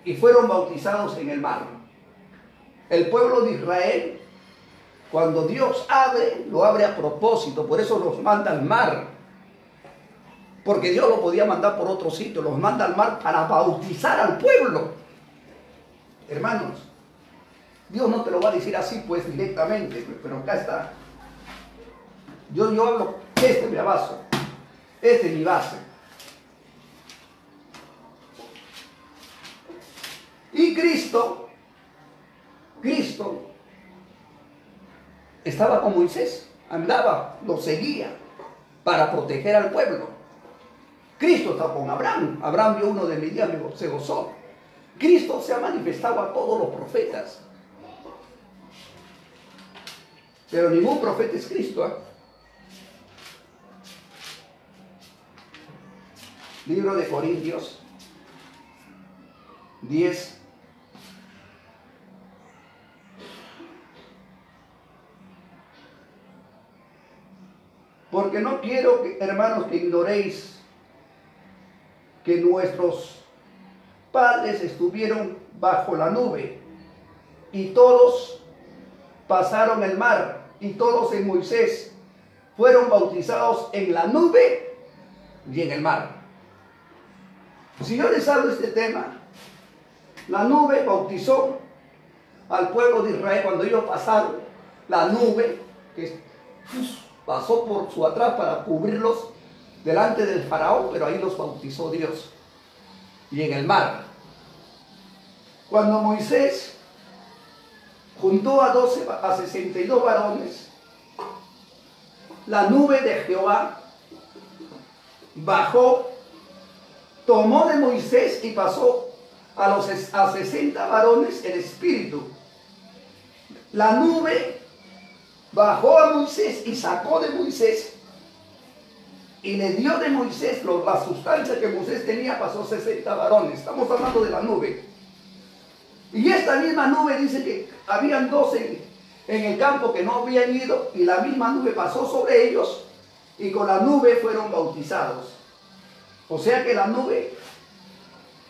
Speaker 1: y fueron bautizados en el mar. El pueblo de Israel, cuando Dios abre, lo abre a propósito. Por eso los manda al mar. Porque Dios lo podía mandar por otro sitio. Los manda al mar para bautizar al pueblo. Hermanos, Dios no te lo va a decir así pues directamente, pero acá está. Yo hablo, este es mi base, este es mi base. Y Cristo estaba con Moisés, andaba, lo seguía para proteger al pueblo. Cristo estaba con Abraham. Abraham vio uno de Midian y se gozó. Cristo se ha manifestado a todos los profetas. Pero ningún profeta es Cristo, ¿eh? Libro de Corintios 10. Porque no quiero, hermanos, que ignoréis que nuestros padres estuvieron bajo la nube y todos pasaron el mar y todos en Moisés fueron bautizados en la nube y en el mar. Si yo les hablo de este tema, la nube bautizó al pueblo de Israel cuando ellos pasaron, la nube que pasó por su atrás para cubrirlos delante del faraón, pero ahí los bautizó Dios. Y en el mar, cuando Moisés juntó a 62 varones. La nube de Jehová bajó, tomó de Moisés y pasó a 60 varones el espíritu. La nube bajó a Moisés y sacó de Moisés y le dio de Moisés la sustancia que Moisés tenía, pasó 60 varones. Estamos hablando de la nube. Y esta misma nube dice que habían 12 en el campo que no habían ido, y la misma nube pasó sobre ellos y con la nube fueron bautizados. O sea que la nube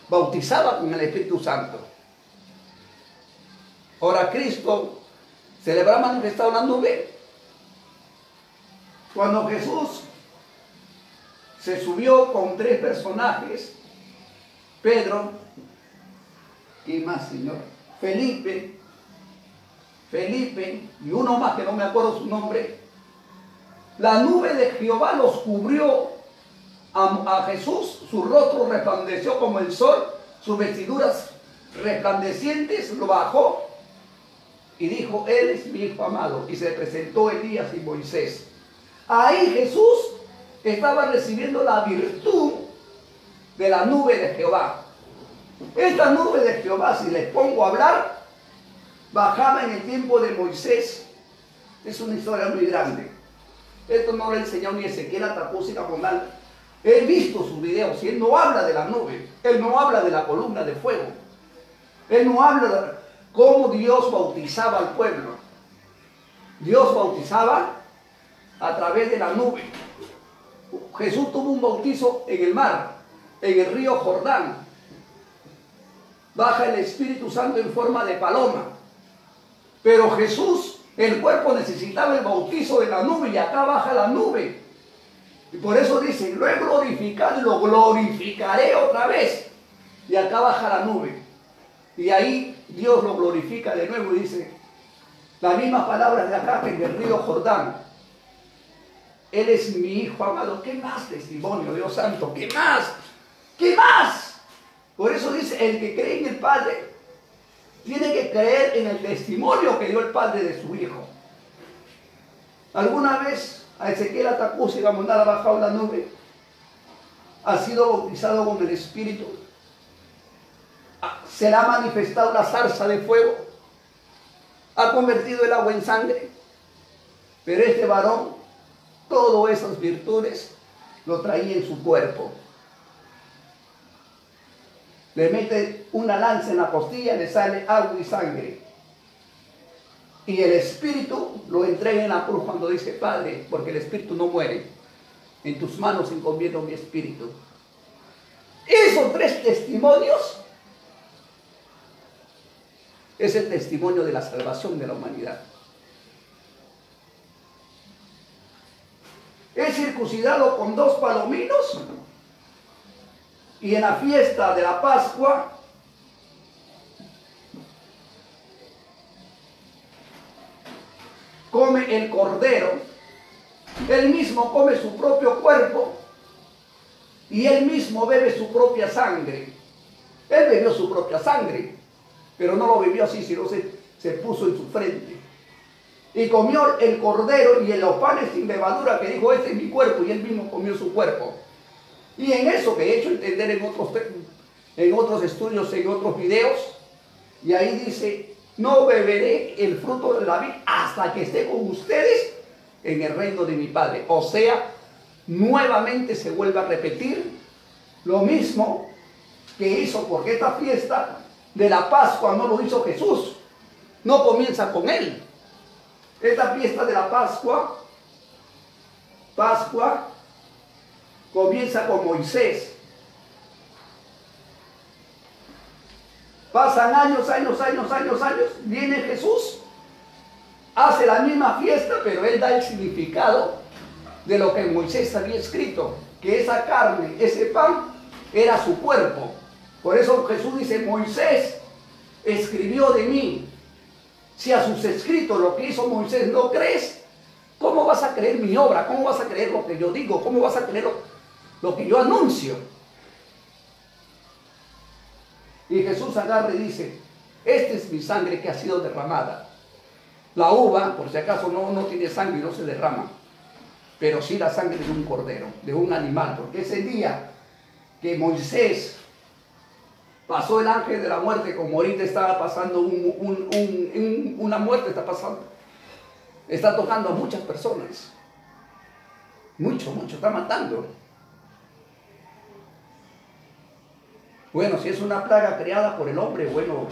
Speaker 1: bautizaba con el Espíritu Santo. Ahora Cristo se le habrá manifestado la nube. Cuando Jesús se subió con 3 personajes, Pedro, ¿y más, Señor? Felipe y uno más que no me acuerdo su nombre. La nube de Jehová los cubrió a Jesús, su rostro resplandeció como el sol, sus vestiduras resplandecientes, lo bajó y dijo: Él es mi hijo amado. Y se presentó Elías y Moisés. Ahí Jesús estaba recibiendo la virtud de la nube de Jehová. Esta nube de Jehová, si les pongo a hablar, bajaba en el tiempo de Moisés. Es una historia muy grande. Esto no lo enseñó ni Ezequiel Atacús y Camonal. He visto sus videos y él no habla de la nube. Él no habla de la columna de fuego. Él no habla de cómo Dios bautizaba al pueblo. Dios bautizaba a través de la nube. Jesús tuvo un bautizo en el mar, en el río Jordán. Baja el Espíritu Santo en forma de paloma. Pero Jesús, el cuerpo necesitaba el bautizo de la nube, y acá baja la nube. Y por eso dice: lo he glorificado y lo glorificaré otra vez. Y acá baja la nube. Y ahí Dios lo glorifica de nuevo y dice las mismas palabras de acá que en el río Jordán: Él es mi hijo amado. ¿Qué más testimonio, Dios santo? ¿Qué más? ¿Qué más? Por eso dice: el que cree en el Padre tiene que creer en el testimonio que dio el Padre de su Hijo. ¿Alguna vez a Ezequiel Atacús y Gamonal ha bajado la nube? ¿Ha sido bautizado con el Espíritu? ¿Se le ha manifestado la zarza de fuego? ¿Ha convertido el agua en sangre? Pero este varón, todas esas virtudes lo traía en su cuerpo. Le mete una lanza en la costilla, le sale agua y sangre. Y el Espíritu lo entrega en la cruz cuando dice: Padre, porque el Espíritu no muere, en tus manos encomiendo mi espíritu. Esos 3 testimonios es el testimonio de la salvación de la humanidad. Es circuncidado con 2 palominos, y en la fiesta de la Pascua come el cordero. Él mismo come su propio cuerpo y él mismo bebe su propia sangre. Él bebió su propia sangre, pero no lo bebió así, sino se puso en su frente. Y comió el cordero y los panes sin levadura, que dijo: este es mi cuerpo, y él mismo comió su cuerpo. Y en eso que he hecho entender en otros estudios, en otros videos, y ahí dice: no beberé el fruto de la vid hasta que esté con ustedes en el reino de mi Padre. O sea, nuevamente se vuelve a repetir lo mismo que hizo, porque esta fiesta de la Pascua no lo hizo Jesús, no comienza con él. Esta fiesta de la Pascua comienza con Moisés. Pasan años, viene Jesús, hace la misma fiesta, pero él da el significado de lo que Moisés había escrito, que esa carne, ese pan, era su cuerpo. Por eso Jesús dice: Moisés escribió de mí. Si a sus escritos, lo que hizo Moisés, no crees, ¿cómo vas a creer mi obra? ¿Cómo vas a creer lo que yo digo? ¿Cómo vas a creer lo que yo anuncio? Y Jesús agarra y dice: esta es mi sangre que ha sido derramada La uva, por si acaso, no tiene sangre y no se derrama, pero sí la sangre de un cordero, de un animal, porque ese día que Moisés pasó el ángel de la muerte, como ahorita estaba pasando una muerte, está tocando a muchas personas, mucho, está matando. Bueno, si es una plaga creada por el hombre, bueno,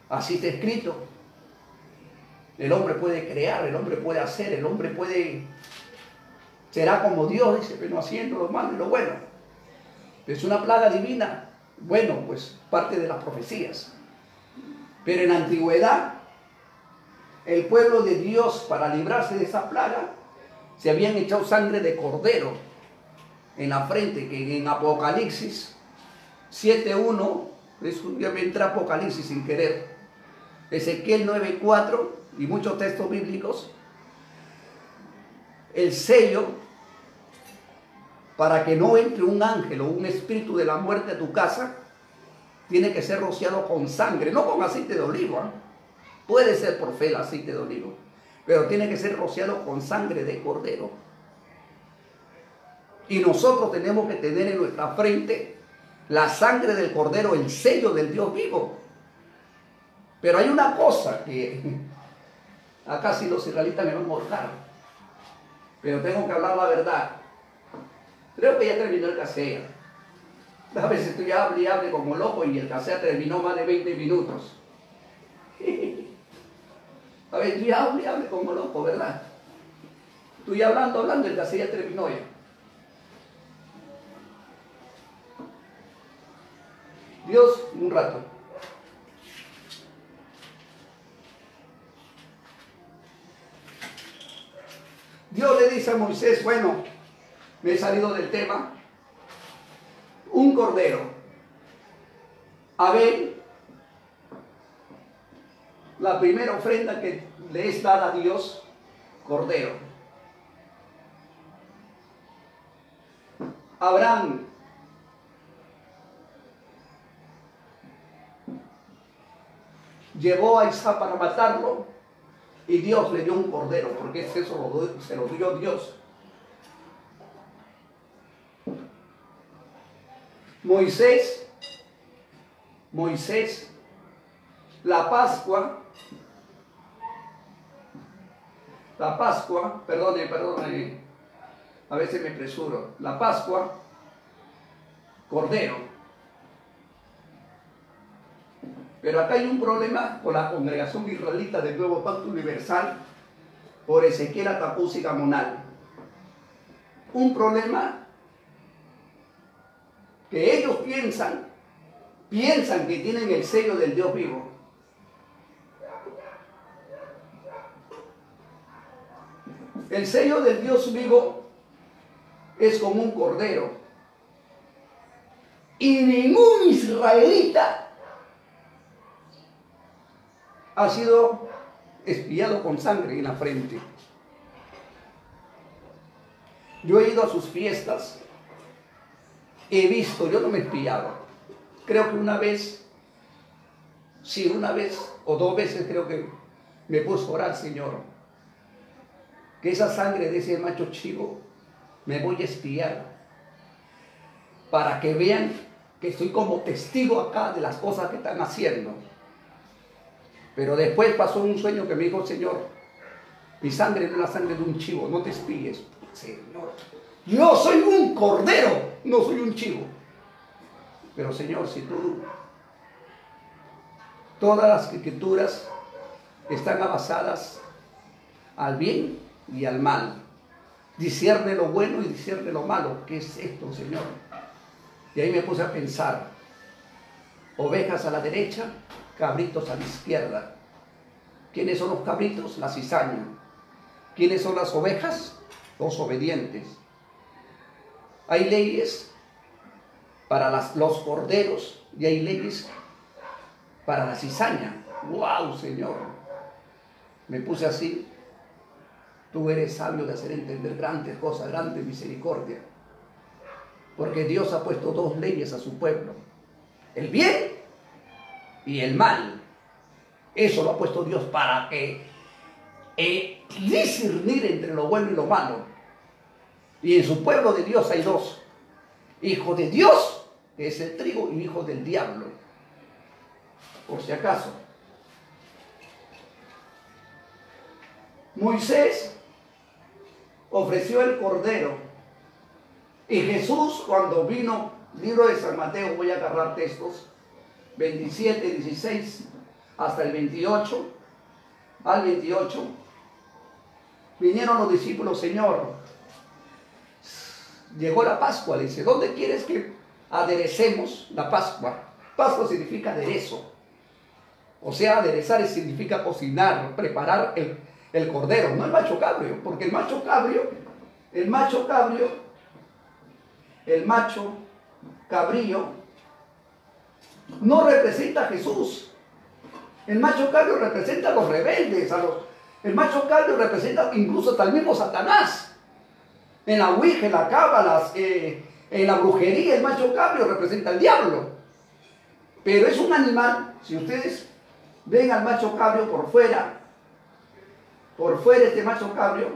Speaker 1: así está escrito. El hombre puede crear, el hombre puede hacer, el hombre será como Dios, dice, pero haciendo lo malo y lo bueno. Es una plaga divina. Bueno, pues parte de las profecías. Pero en la antigüedad, el pueblo de Dios, para librarse de esa plaga, se habían echado sangre de cordero en la frente, que en Apocalipsis 7:1, ya me entra Apocalipsis sin querer, Ezequiel 9:4 y muchos textos bíblicos, el sello para que no entre un ángel o un espíritu de la muerte a tu casa, tiene que ser rociado con sangre, no con aceite de oliva. Puede ser por fe el aceite de oliva, pero tiene que ser rociado con sangre de cordero. Y nosotros tenemos que tener en nuestra frente la sangre del cordero, el sello del Dios vivo. Pero hay una cosa que acá sí los israelitas me van a morcar, pero tengo que hablar la verdad. Creo que ya terminó el cassette. A veces tú ya hables y hables como loco y el cassette terminó más de 20 minutos. A ver, tú ya hables y hables como loco, ¿verdad? Tú ya hablando, el cassette ya terminó ya. Dios, un rato. Dios le dice a Moisés, bueno, me he salido del tema, un cordero. Abel, la primera ofrenda que le es dada a Dios, cordero. Abraham, llevó a Isaac para matarlo y Dios le dio un cordero, porque eso se lo dio Dios. Moisés, la Pascua, perdone, a veces me apresuro, la Pascua, cordero. Pero acá hay un problema con la congregación israelita del Nuevo Pacto Universal por Ezequiel, Atapuz y Gamonal. Un problema que ellos piensan que tienen el sello del Dios vivo. El sello del Dios vivo es como un cordero. Y ningún israelita ha sido espiado con sangre en la frente. Yo he ido a sus fiestas, he visto, yo no me he espiado. Creo que una vez o 2 veces creo que me puso a orar, Señor, que esa sangre de ese macho chivo me voy a espiar para que vean que estoy como testigo acá de las cosas que están haciendo. Pero después pasó un sueño que me dijo, Señor, mi sangre no es la sangre de un chivo, no te espíes. Señor, yo soy un cordero, no soy un chivo. Pero Señor, si todas las escrituras están basadas al bien y al mal, discierne lo bueno y discierne lo malo. ¿Qué es esto, Señor? Y ahí me puse a pensar, ovejas a la derecha, cabritos a la izquierda. ¿Quiénes son los cabritos? La cizaña. ¿Quiénes son las ovejas? Los obedientes. Hay leyes para los corderos y hay leyes para la cizaña. ¡Wow, Señor! Me puse así. Tú eres sabio de hacer entender grandes cosas, grande misericordia. Porque Dios ha puesto 2 leyes a su pueblo. El bien y el mal. Eso lo ha puesto Dios para que discernir entre lo bueno y lo malo. Y en su pueblo de Dios hay dos: hijo de Dios, que es el trigo, y hijo del diablo, por si acaso. Moisés ofreció el cordero, y Jesús, cuando vino, libro de San Mateo, voy a agarrar textos 27, 16 hasta el 28, al 28, vinieron los discípulos: Señor, llegó la Pascua. Le dice: ¿dónde quieres que aderecemos la Pascua? Pascua significa aderezo, o sea, aderezar significa cocinar, preparar el cordero, no el macho cabrio, porque el macho cabrío no representa a Jesús. El macho cabrio representa a los rebeldes, el macho cabrio representa incluso hasta el mismo Satanás. En la ouija, en la cábala, en la brujería, el macho cabrio representa al diablo. Pero es un animal, si ustedes ven al macho cabrio por fuera este macho cabrio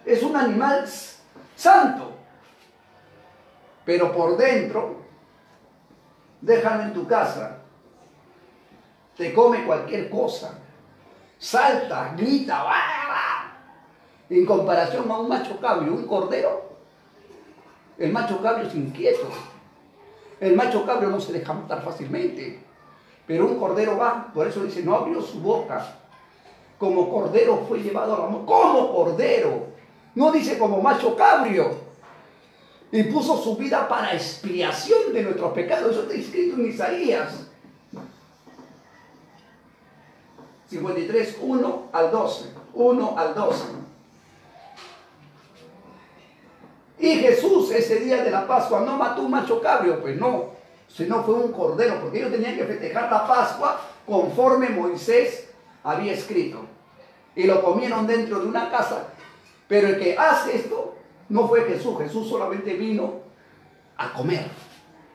Speaker 1: es un animal santo, pero por dentro, déjalo en tu casa, te come cualquier cosa, salta, grita, ¡bah! En comparación a un macho cabrio, un cordero, el macho cabrio es inquieto, el macho cabrio no se deja matar fácilmente, pero un cordero va. Por eso dice: no abrió su boca, como cordero fue llevado a la muerte. Como cordero, no dice como macho cabrio, y puso su vida para expiación de nuestros pecados. Eso está escrito en Isaías 53, 1 al 12. Y Jesús, ese día de la Pascua, no mató un macho cabrio, pues no, sino fue un cordero, porque ellos tenían que festejar la Pascua conforme Moisés había escrito, y lo comieron dentro de una casa. Pero el que hace esto no fue Jesús. Jesús solamente vino a comer.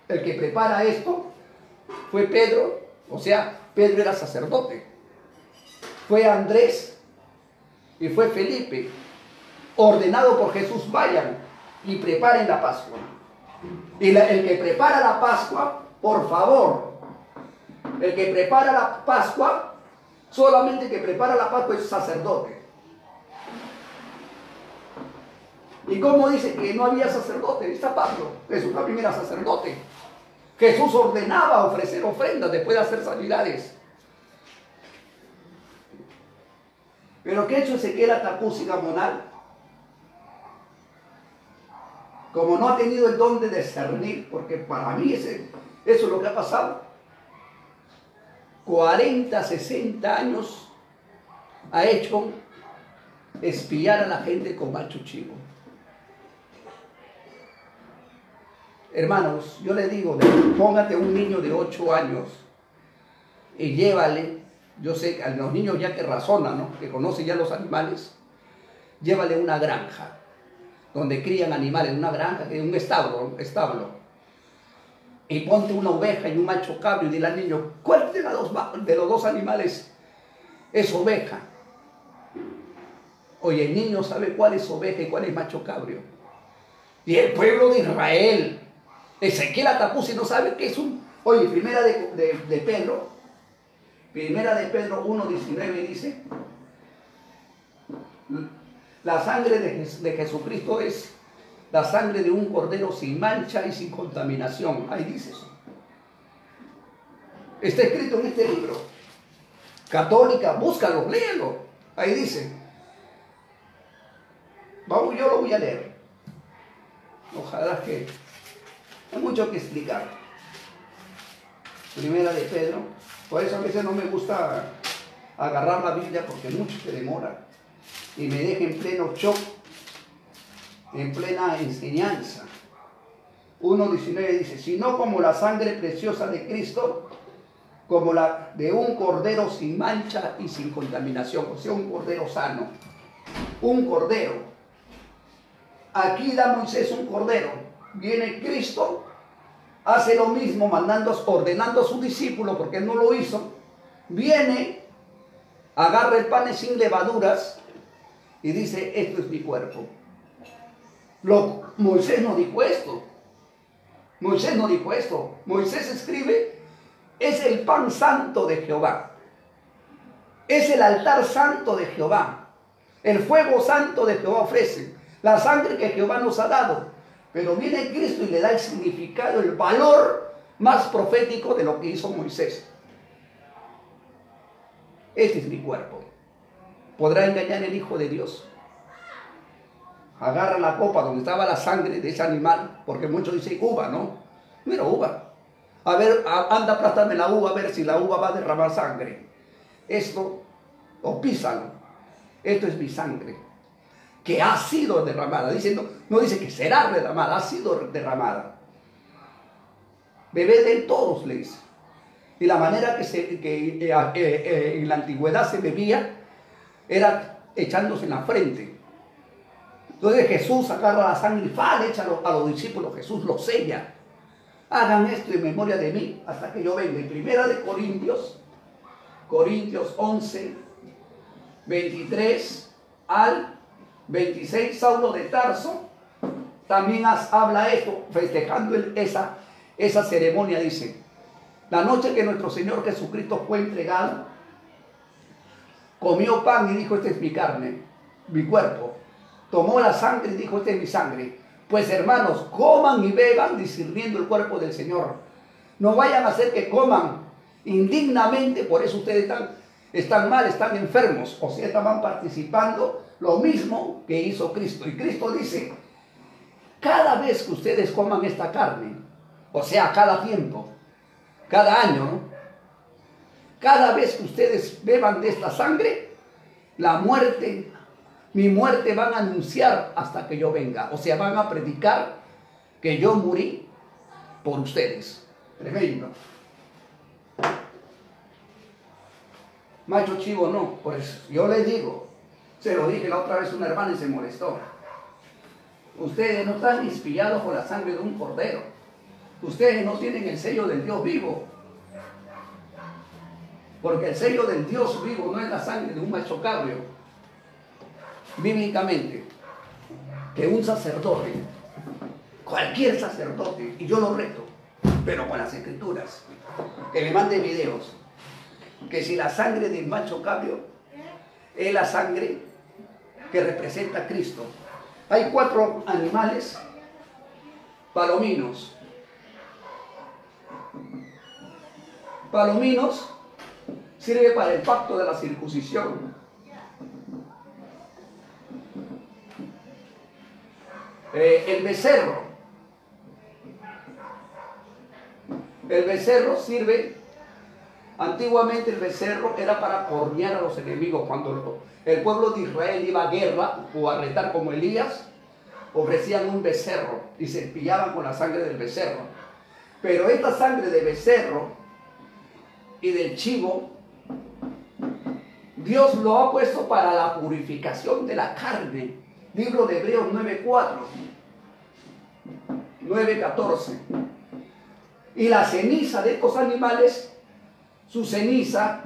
Speaker 1: El que prepara esto fue Pedro, o sea, Pedro era sacerdote, fue Andrés y fue Felipe, ordenado por Jesús: vayan y preparen la Pascua. Y el que prepara la Pascua, por favor, el que prepara la Pascua, solamente el que prepara la Pascua es sacerdote. ¿Y cómo dice que no había sacerdote? Está Pablo. Jesús también era sacerdote. Jesús ordenaba ofrecer ofrendas después de hacer sanidades. Pero ¿qué ha hecho Ezequiel Atapuz y Gamonal? Como no ha tenido el don de discernir, porque para mí eso es lo que ha pasado. 40, 60 años ha hecho espiar a la gente con macho chivo. Hermanos, yo le digo, póngate un niño de 8 años y llévale. Yo sé que a los niños ya que razonan, ¿no?, que conocen ya los animales, llévale a una granja donde crían animales, una granja, un establo, y ponte una oveja y un macho cabrio y dile al niño: ¿cuál de los dos animales es oveja? Oye, el niño sabe cuál es oveja y cuál es macho cabrio. Y el pueblo de Israel, Ezequiel Atapuz, no sabe qué es un... Oye, primera de Pedro 1:19 dice: la sangre de Jesucristo es la sangre de un cordero sin mancha y sin contaminación. Ahí dice eso. Está escrito en este libro. Católica, búscalo, léelo. Ahí dice. Vamos, yo lo voy a leer. Ojalá que... hay mucho que explicar. Primera de Pedro. Por eso a veces no me gusta agarrar la Biblia, porque mucho se demora y me deja en pleno shock, en plena enseñanza. 1:19 dice: sino como la sangre preciosa de Cristo, como la de un cordero sin mancha y sin contaminación, o sea, un cordero sano, un cordero. Aquí da Moisés un cordero, viene Cristo, hace lo mismo, ordenando a su discípulo, porque él no lo hizo, viene agarra el pan sin levaduras y dice, esto es mi cuerpo. Moisés no dijo esto. Moisés no dijo esto. Moisés escribe, es el pan santo de Jehová. Es el altar santo de Jehová. El fuego santo de Jehová ofrece. La sangre que Jehová nos ha dado. Pero viene Cristo y le da el significado, el valor más profético de lo que hizo Moisés. Este es mi cuerpo. ¿Podrá engañar el Hijo de Dios? Agarra la copa donde estaba la sangre de ese animal, porque muchos dicen uva, ¿no? Mira, uva. A ver, anda a aplastarme la uva a ver si la uva va a derramar sangre. Esto, o písalo. Esto es mi sangre, que ha sido derramada. Dice, no dice que será derramada, ha sido derramada. Bebed de él todos, le dice. Y la manera que en la antigüedad se bebía era echándose en la frente. Entonces Jesús agarra la sangre y le echa a los discípulos, Jesús los sella. Hagan esto en memoria de mí hasta que yo venga. En primera de Corintios 11, 23 al 26, Saulo de Tarso también habla esto, festejando esa ceremonia, dice, la noche que nuestro Señor Jesucristo fue entregado, comió pan y dijo, esta es mi carne, mi cuerpo. Tomó la sangre y dijo, esta es mi sangre. Pues hermanos, coman y beban discerniendo el cuerpo del Señor. No vayan a hacer que coman indignamente, por eso ustedes están mal, están enfermos, o sea, estaban participando lo mismo que hizo Cristo. Y Cristo dice, cada vez que ustedes coman esta carne, o sea, cada tiempo, cada año, ¿no? Cada vez que ustedes beban de esta sangre, mi muerte van a anunciar hasta que yo venga. O sea, van a predicar que yo morí por ustedes. Tremendo. Macho chivo no, pues yo les digo, se lo dije la otra vez a una hermana y se molestó. Ustedes no están inspirados por la sangre de un cordero. Ustedes no tienen el sello del Dios vivo. Porque el sello del Dios vivo no es la sangre de un macho cabrio. Bíblicamente, que un sacerdote, cualquier sacerdote, y yo lo reto, pero con las escrituras, que me mande videos, que si la sangre del macho cabrio es la sangre que representa a Cristo. Hay 4 animales palominos. Palominos sirve para el pacto de la circuncisión. El becerro. El becerro sirve, antiguamente el becerro era para cornear a los enemigos. Cuando el pueblo de Israel iba a guerra o a retar como Elías, ofrecían un becerro y se pillaban con la sangre del becerro. Pero esta sangre de becerro y del chivo, Dios lo ha puesto para la purificación de la carne. Libro de Hebreos 9:4, 9:14. Y la ceniza de estos animales, su ceniza,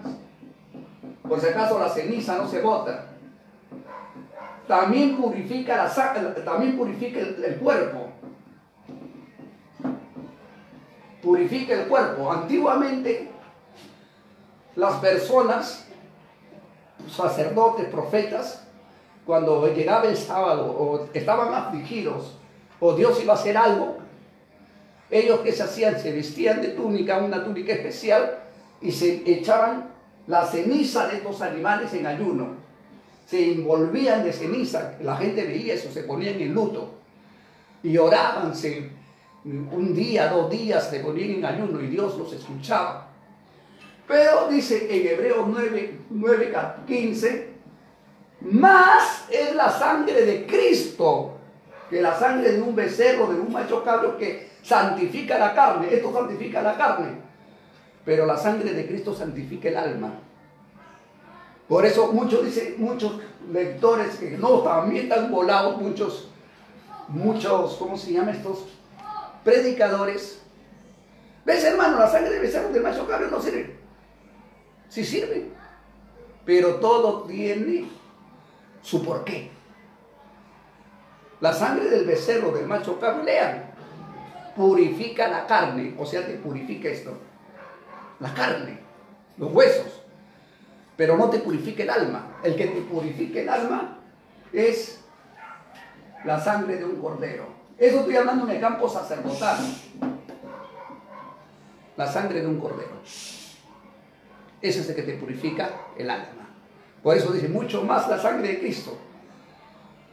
Speaker 1: por si acaso la ceniza no se bota, también purifica el cuerpo. Purifica el cuerpo. Antiguamente, las personas, sacerdotes, profetas, cuando llegaba el sábado o estaban afligidos o Dios iba a hacer algo, ellos que se hacían, se vestían de túnica, una túnica especial, y se echaban la ceniza de estos animales en ayuno. Se envolvían de ceniza, la gente veía eso, se ponían en luto y oraban, un día, 2 días se ponían en ayuno y Dios los escuchaba. Pero dice en Hebreos 9:15, más es la sangre de Cristo que la sangre de un becerro, de un macho cabrio, que santifica la carne. Esto santifica la carne, pero la sangre de Cristo santifica el alma. Por eso muchos lectores que no, también están volados, muchos, ¿cómo se llama estos? Predicadores. ¿Ves, hermano? La sangre de becerro del macho cabrio no sirve. Sí sirve. pero todo tiene su porqué. La sangre del becerro, del macho cabrío, lean, purifica la carne, o sea, te purifica esto, la carne, los huesos, pero no te purifica el alma. El que te purifica el alma es la sangre de un cordero. Eso estoy hablando en el campo sacerdotal. La sangre de un cordero. Ese es el que te purifica el alma. Por eso dice, mucho más la sangre de Cristo.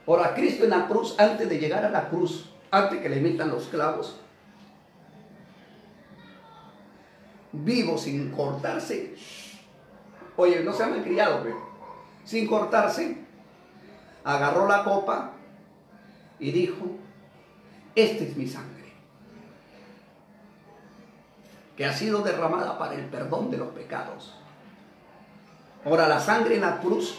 Speaker 1: Ahora, Cristo en la cruz, antes de llegar a la cruz, antes que le metan los clavos, vivo sin cortarse. Oye, no se ha malcriado, pero sin cortarse, agarró la copa y dijo, esta es mi sangre, que ha sido derramada para el perdón de los pecados. Ahora, la sangre en la cruz,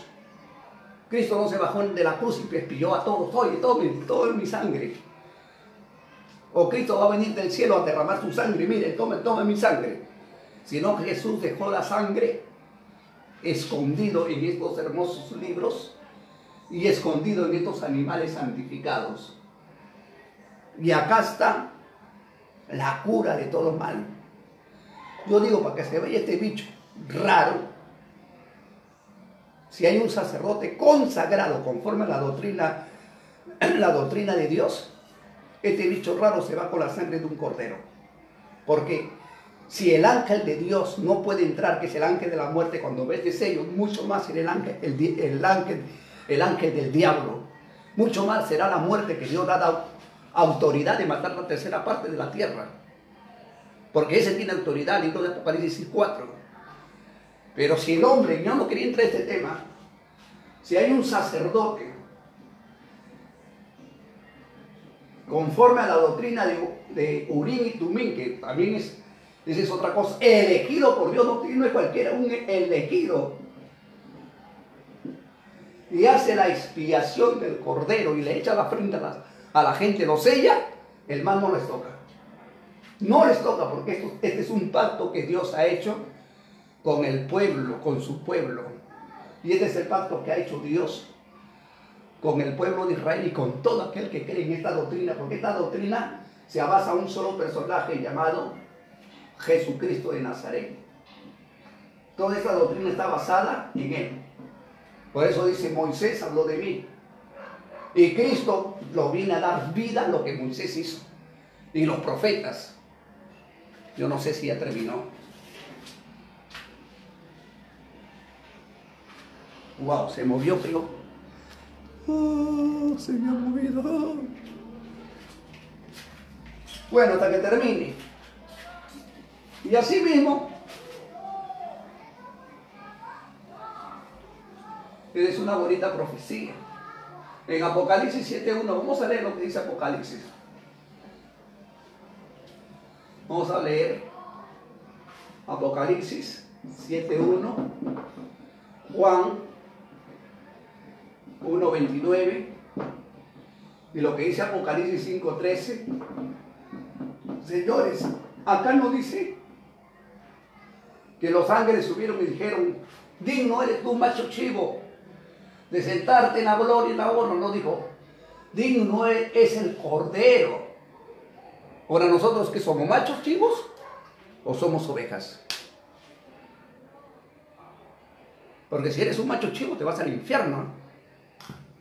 Speaker 1: Cristo no se bajó de la cruz y pilló a todos, oye, todo es mi sangre. O Cristo va a venir del cielo a derramar su sangre, miren, tomen mi sangre. Sino que Jesús dejó la sangre escondido en estos hermosos libros y escondido en estos animales santificados. Y acá está la cura de todo mal. Yo digo, para que se vaya este bicho raro, si hay un sacerdote consagrado conforme a la doctrina de Dios, este bicho raro se va con la sangre de un cordero. Porque si el ángel de Dios no puede entrar, que es el ángel de la muerte, cuando ve este sello, mucho más será el ángel del diablo. Mucho más será la muerte que Dios le ha dado autoridad de matar la tercera parte de la tierra. Porque ese tiene autoridad, libro de Apocalipsis 4. Pero si el hombre, yo no quería entrar en este tema, si hay un sacerdote conforme a la doctrina de Urim y Tumim, que también esa es otra cosa, elegido por Dios, no es cualquiera, un elegido, y hace la expiación del cordero y le echa la frente a la gente, lo sella, el mal no les toca. No les toca, porque este es un pacto que Dios ha hecho con el pueblo, con su pueblo. Y este es el pacto que ha hecho Dios con el pueblo de Israel y con todo aquel que cree en esta doctrina, porque esta doctrina se basa en un solo personaje llamado Jesucristo de Nazaret. Toda esta doctrina está basada en él. Por eso dice, Moisés habló de mí. Y Cristo lo vino a dar vida a lo que Moisés hizo. Y los profetas. Yo no sé si ya terminó. Wow, se movió, pero se me ha movido. Bueno, hasta que termine. Y así mismo, es una bonita profecía. En Apocalipsis 7.1, vamos a leer lo que dice Apocalipsis. Vamos a leer Apocalipsis 7.1, Juan 1.29 y lo que dice Apocalipsis 5.13. Señores, acá no dice que los ángeles subieron y dijeron, digno eres tú, macho chivo, de sentarte en la gloria y la honra. No dijo, digno es el cordero. Ahora, nosotros, que somos machos chivos o somos ovejas. Porque si eres un macho chivo te vas al infierno.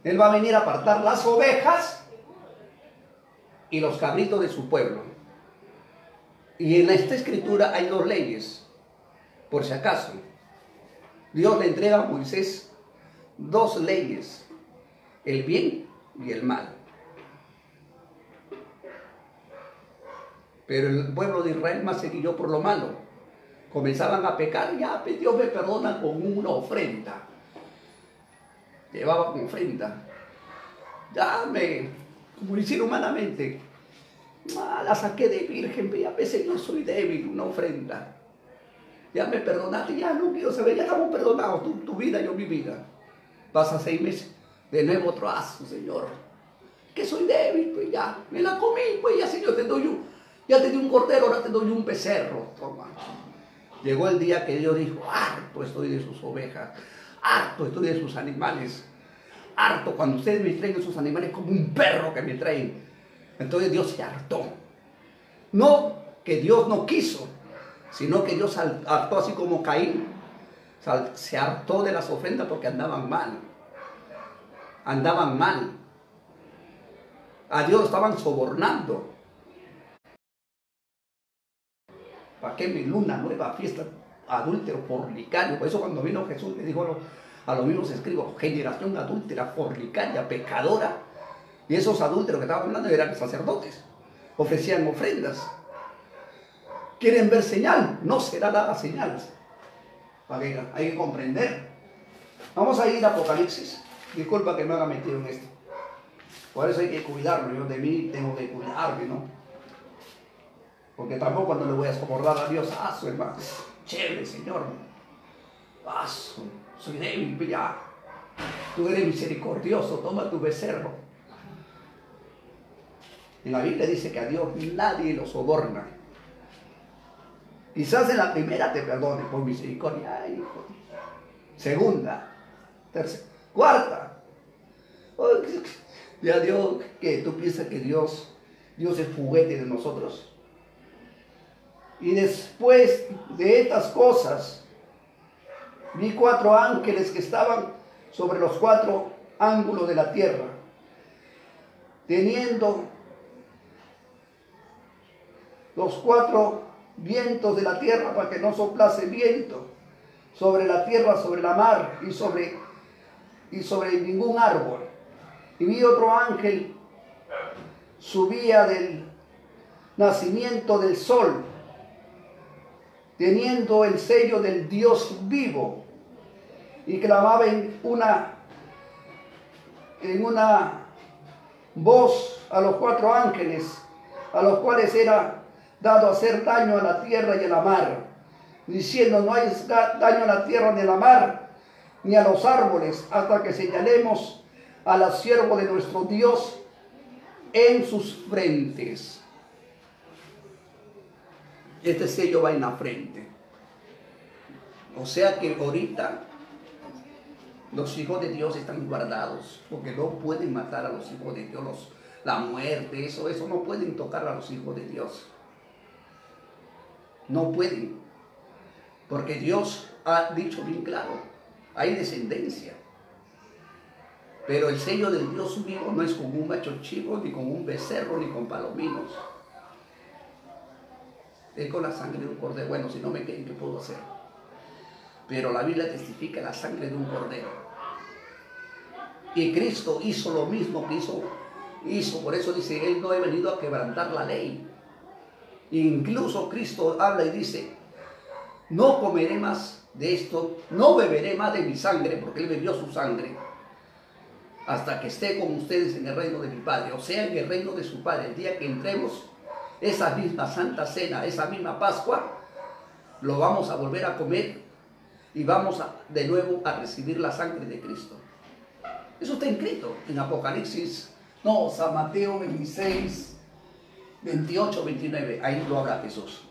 Speaker 1: Él va a venir a apartar las ovejas y los cabritos de su pueblo. Y en esta escritura hay dos leyes, por si acaso. Dios le entrega a Moisés dos leyes, el bien y el mal. Pero el pueblo de Israel más se guió por lo malo. Comenzaban a pecar, ya Dios me perdona con una ofrenda. Llevaba como ofrenda. Ya como lo hicieron humanamente, la saqué de virgen, pero a veces yo soy débil, una ofrenda. Ya me perdonaste, ya no quiero saber, ya estamos perdonados, tu vida, yo mi vida. Pasa 6 meses, de nuevo otro aso, Señor. Que soy débil, pues ya, me la comí, pues ya, Señor, ya te di un cordero, ahora te doy un becerro, toma. Llegó el día que Dios dijo, harto estoy de sus ovejas, harto estoy de sus animales. Harto cuando ustedes me traen esos animales como un perro que me traen. Entonces Dios se hartó. No que Dios no quiso, sino que Dios hartó así como Caín. Se hartó de las ofrendas porque andaban mal. Andaban mal. A Dios lo estaban sobornando. ¿Para qué me luna nueva fiesta? Adúltero, fornicario. Por eso cuando vino Jesús le dijo a los mismos escribas, generación adúltera, fornicaria, pecadora. Y esos adúlteros que estaban hablando eran sacerdotes. Ofrecían ofrendas. ¿Quieren ver señal? No será dada señal. Hay que comprender. Vamos a ir a Apocalipsis. Disculpa que me haga metido en esto. Por eso hay que cuidarme. Yo de mí tengo que cuidarme, ¿no? Porque tampoco cuando le voy a sobornar a Dios, su hermano, chévere, Señor. Soy débil, ya. Tú eres misericordioso, toma tu becerro. En la Biblia dice que a Dios nadie lo soborna. Quizás en la primera te perdone por misericordia. Ay, hijo. Segunda, tercera, cuarta. Ya Dios, ¿qué? ¿Tú piensas que Dios es juguete de nosotros? Y después de estas cosas, vi 4 ángeles que estaban sobre los 4 ángulos de la tierra, teniendo los 4 vientos de la tierra para que no soplase viento sobre la tierra, sobre la mar y sobre ningún árbol. Y vi otro ángel, subía del nacimiento del sol, teniendo el sello del Dios vivo, y clamaba en una voz a los 4 ángeles, a los cuales era dado hacer daño a la tierra y a la mar, diciendo: no hay daño a la tierra ni a la mar, ni a los árboles, hasta que señalemos a la sierva de nuestro Dios en sus frentes. Este sello va en la frente. O sea que ahorita los hijos de Dios están guardados, porque no pueden matar a los hijos de Dios. La muerte, eso no pueden tocar a los hijos de Dios. No pueden. Porque Dios ha dicho bien claro, hay descendencia. Pero el sello del Dios vivo no es con un macho chivo, ni con un becerro, ni con palominos. Es con la sangre de un cordero. Bueno, si no me creen, ¿qué puedo hacer? Pero la Biblia testifica la sangre de un cordero. Y Cristo hizo lo mismo que hizo. Por eso dice, Él no ha venido a quebrantar la ley. Incluso Cristo habla y dice: no comeré más de esto, no beberé más de mi sangre, porque Él bebió su sangre, hasta que esté con ustedes en el reino de mi Padre, o sea, en el reino de su Padre. El día que entremos esa misma Santa Cena, esa misma Pascua, lo vamos a volver a comer y vamos de nuevo a recibir la sangre de Cristo. Eso está escrito en Apocalipsis, San Mateo 26, 28, 29, ahí lo habla Jesús.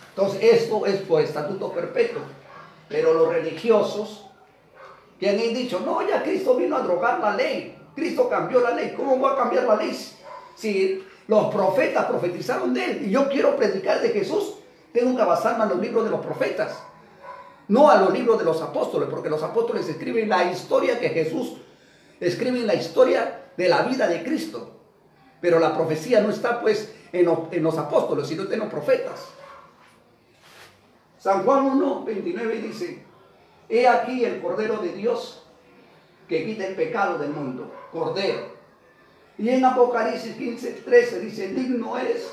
Speaker 1: Entonces esto es por estatuto perpetuo, pero los religiosos que han dicho: no, ya Cristo vino a drogar la ley, Cristo cambió la ley, ¿cómo va a cambiar la ley? Si los profetas profetizaron de Él, y yo quiero predicar de Jesús, tengo que basarme en los libros de los profetas, no a los libros de los apóstoles, porque los apóstoles escriben la historia que Jesús, escriben la historia de la vida de Cristo, pero la profecía no está pues en los apóstoles, sino en los profetas. San Juan 1, 29 dice: he aquí el Cordero de Dios que quita el pecado del mundo. Cordero. Y en Apocalipsis 15, 13 dice: digno eres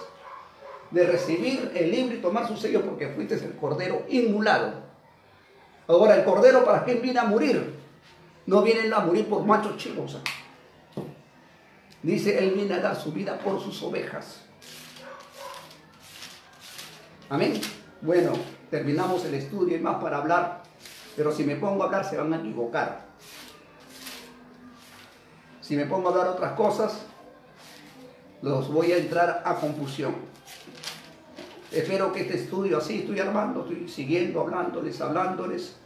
Speaker 1: de recibir el libro y tomar su sello, porque fuiste el Cordero inmolado. Ahora, ¿el Cordero para quién viene a morir? No viene a morir por machos chivos. Dice: Él viene a dar su vida por sus ovejas. Amén. Bueno, terminamos el estudio y más para hablar, pero si me pongo a hablar se van a equivocar. Si me pongo a hablar otras cosas, los voy a entrar a confusión. Espero que este estudio, así estoy armando, estoy siguiendo, hablándoles,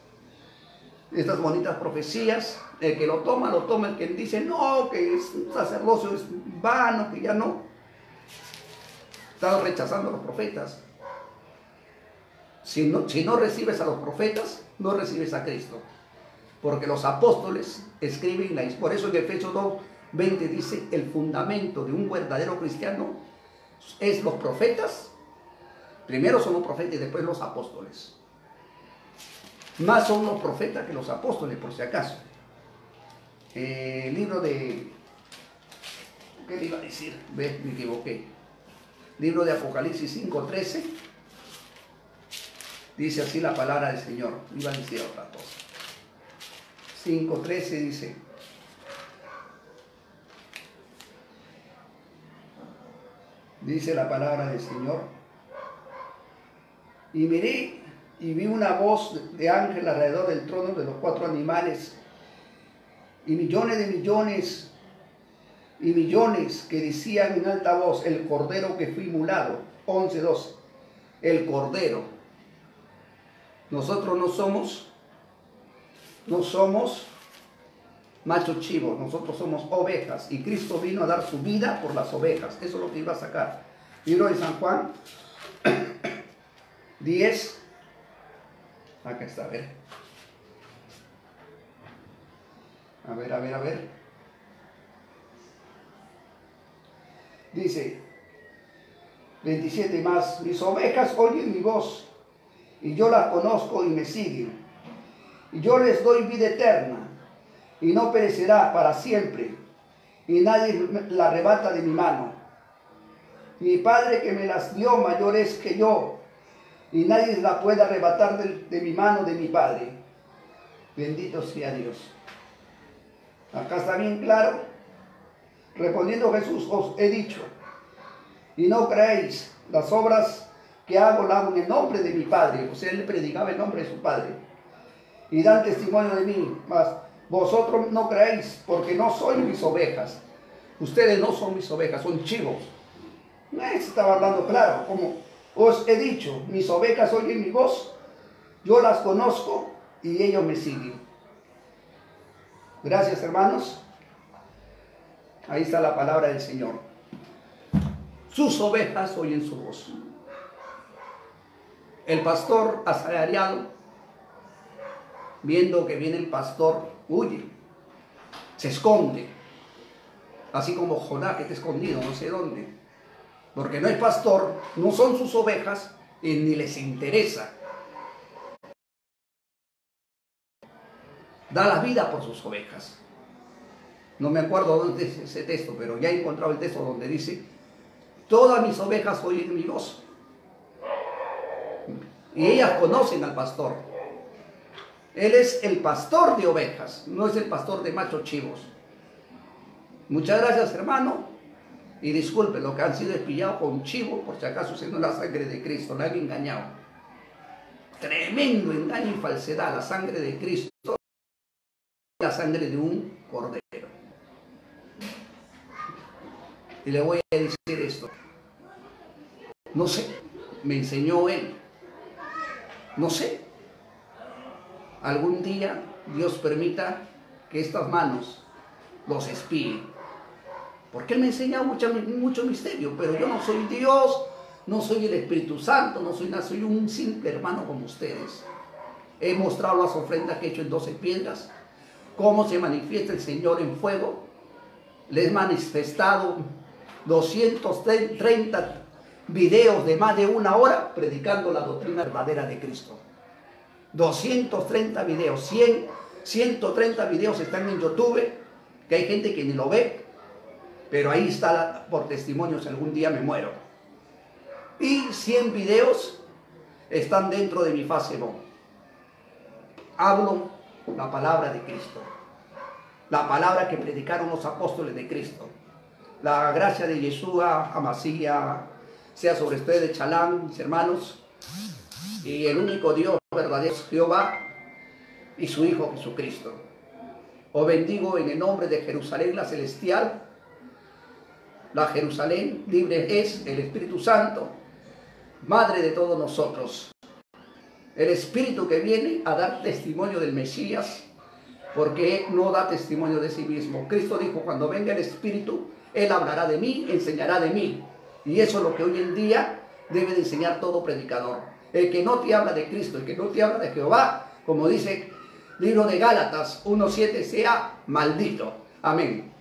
Speaker 1: estas bonitas profecías. El que lo toma, el que dice no, que es un sacerdocio es vano, que ya no. Está rechazando a los profetas. Si no recibes a los profetas, no recibes a Cristo. Porque los apóstoles escriben, por eso en Efesios 2:20 dice, el fundamento de un verdadero cristiano es los profetas. Primero son los profetas y después los apóstoles. Más son los profetas que los apóstoles, por si acaso. Libro de... ¿Qué le iba a decir? Me equivoqué. Libro de Apocalipsis 5:13. Dice así la palabra del Señor. Iba a decir otra cosa. 5:13 dice: dice la palabra del Señor. Y miré y vi una voz de ángel alrededor del trono de los 4 animales, y millones de millones y millones que decían en alta voz: el cordero que fue inmolado. 11:12. El cordero. Nosotros no somos machos chivos, nosotros somos ovejas, y Cristo vino a dar su vida por las ovejas. Eso es lo que iba a sacar. Libro de San Juan 10. Acá está, a ver. A ver. Dice 27 más: mis ovejas oyen mi voz, y yo las conozco y me siguen. Y yo les doy vida eterna, y no perecerá para siempre, y nadie la arrebata de mi mano. Mi Padre que me las dio mayor es que yo, y nadie la puede arrebatar de mi mano, de mi Padre. Bendito sea Dios. Acá está bien claro. Respondiendo Jesús, os he dicho, y no creéis, las obras que hago las hago en el nombre de mi Padre. O sea, él predicaba el nombre de su Padre. Y dan testimonio de mí, mas vosotros no creéis, porque no sois mis ovejas. Ustedes no son mis ovejas, son chivos. Estaba hablando claro, como os he dicho, mis ovejas oyen mi voz, yo las conozco y ellos me siguen. Gracias, hermanos. Ahí está la palabra del Señor. Sus ovejas oyen su voz. El pastor asalariado, viendo que viene el pastor, huye, se esconde, así como Jonás que está escondido, no sé dónde, porque no es pastor, no son sus ovejas y ni les interesa. Da la vida por sus ovejas. No me acuerdo dónde es ese texto, pero ya he encontrado el texto donde dice: todas mis ovejas oyen mi voz. Y ellas conocen al pastor. Él es el pastor de ovejas, no es el pastor de machos chivos. Muchas gracias, hermano. Y disculpe, lo que han sido espillados con chivo, por si acaso siendo la sangre de Cristo, la han engañado. Tremendo engaño y falsedad. La sangre de Cristo, la sangre de un cordero. Y le voy a decir esto. No sé, me enseñó él. No sé. Algún día Dios permita que estas manos los espíen. Porque Él me enseña mucho misterio, pero yo no soy Dios, no soy el Espíritu Santo, soy un simple hermano como ustedes. He mostrado las ofrendas que he hecho en 12 piedras, cómo se manifiesta el Señor en fuego. Les he manifestado 230 videos de más de 1 hora predicando la doctrina verdadera de Cristo. 230 videos, 130 videos están en YouTube, que hay gente que ni lo ve, pero ahí está por testimonio si algún día me muero. Y 100 videos están dentro de mi Facebook. Hablo la palabra de Cristo, la palabra que predicaron los apóstoles de Cristo. La gracia de Yeshua Amasía sea sobre ustedes, Chalán, mis hermanos, y el único Dios verdadero es Jehová y su Hijo Jesucristo. Os bendigo en el nombre de Jerusalén la celestial. La Jerusalén libre es el Espíritu Santo, Madre de todos nosotros. El Espíritu que viene a dar testimonio del Mesías, porque no da testimonio de sí mismo. Cristo dijo, cuando venga el Espíritu, Él hablará de mí, enseñará de mí. Y eso es lo que hoy en día debe de enseñar todo predicador. El que no te habla de Cristo, el que no te habla de Jehová, como dice el libro de Gálatas 1:7, sea maldito. Amén.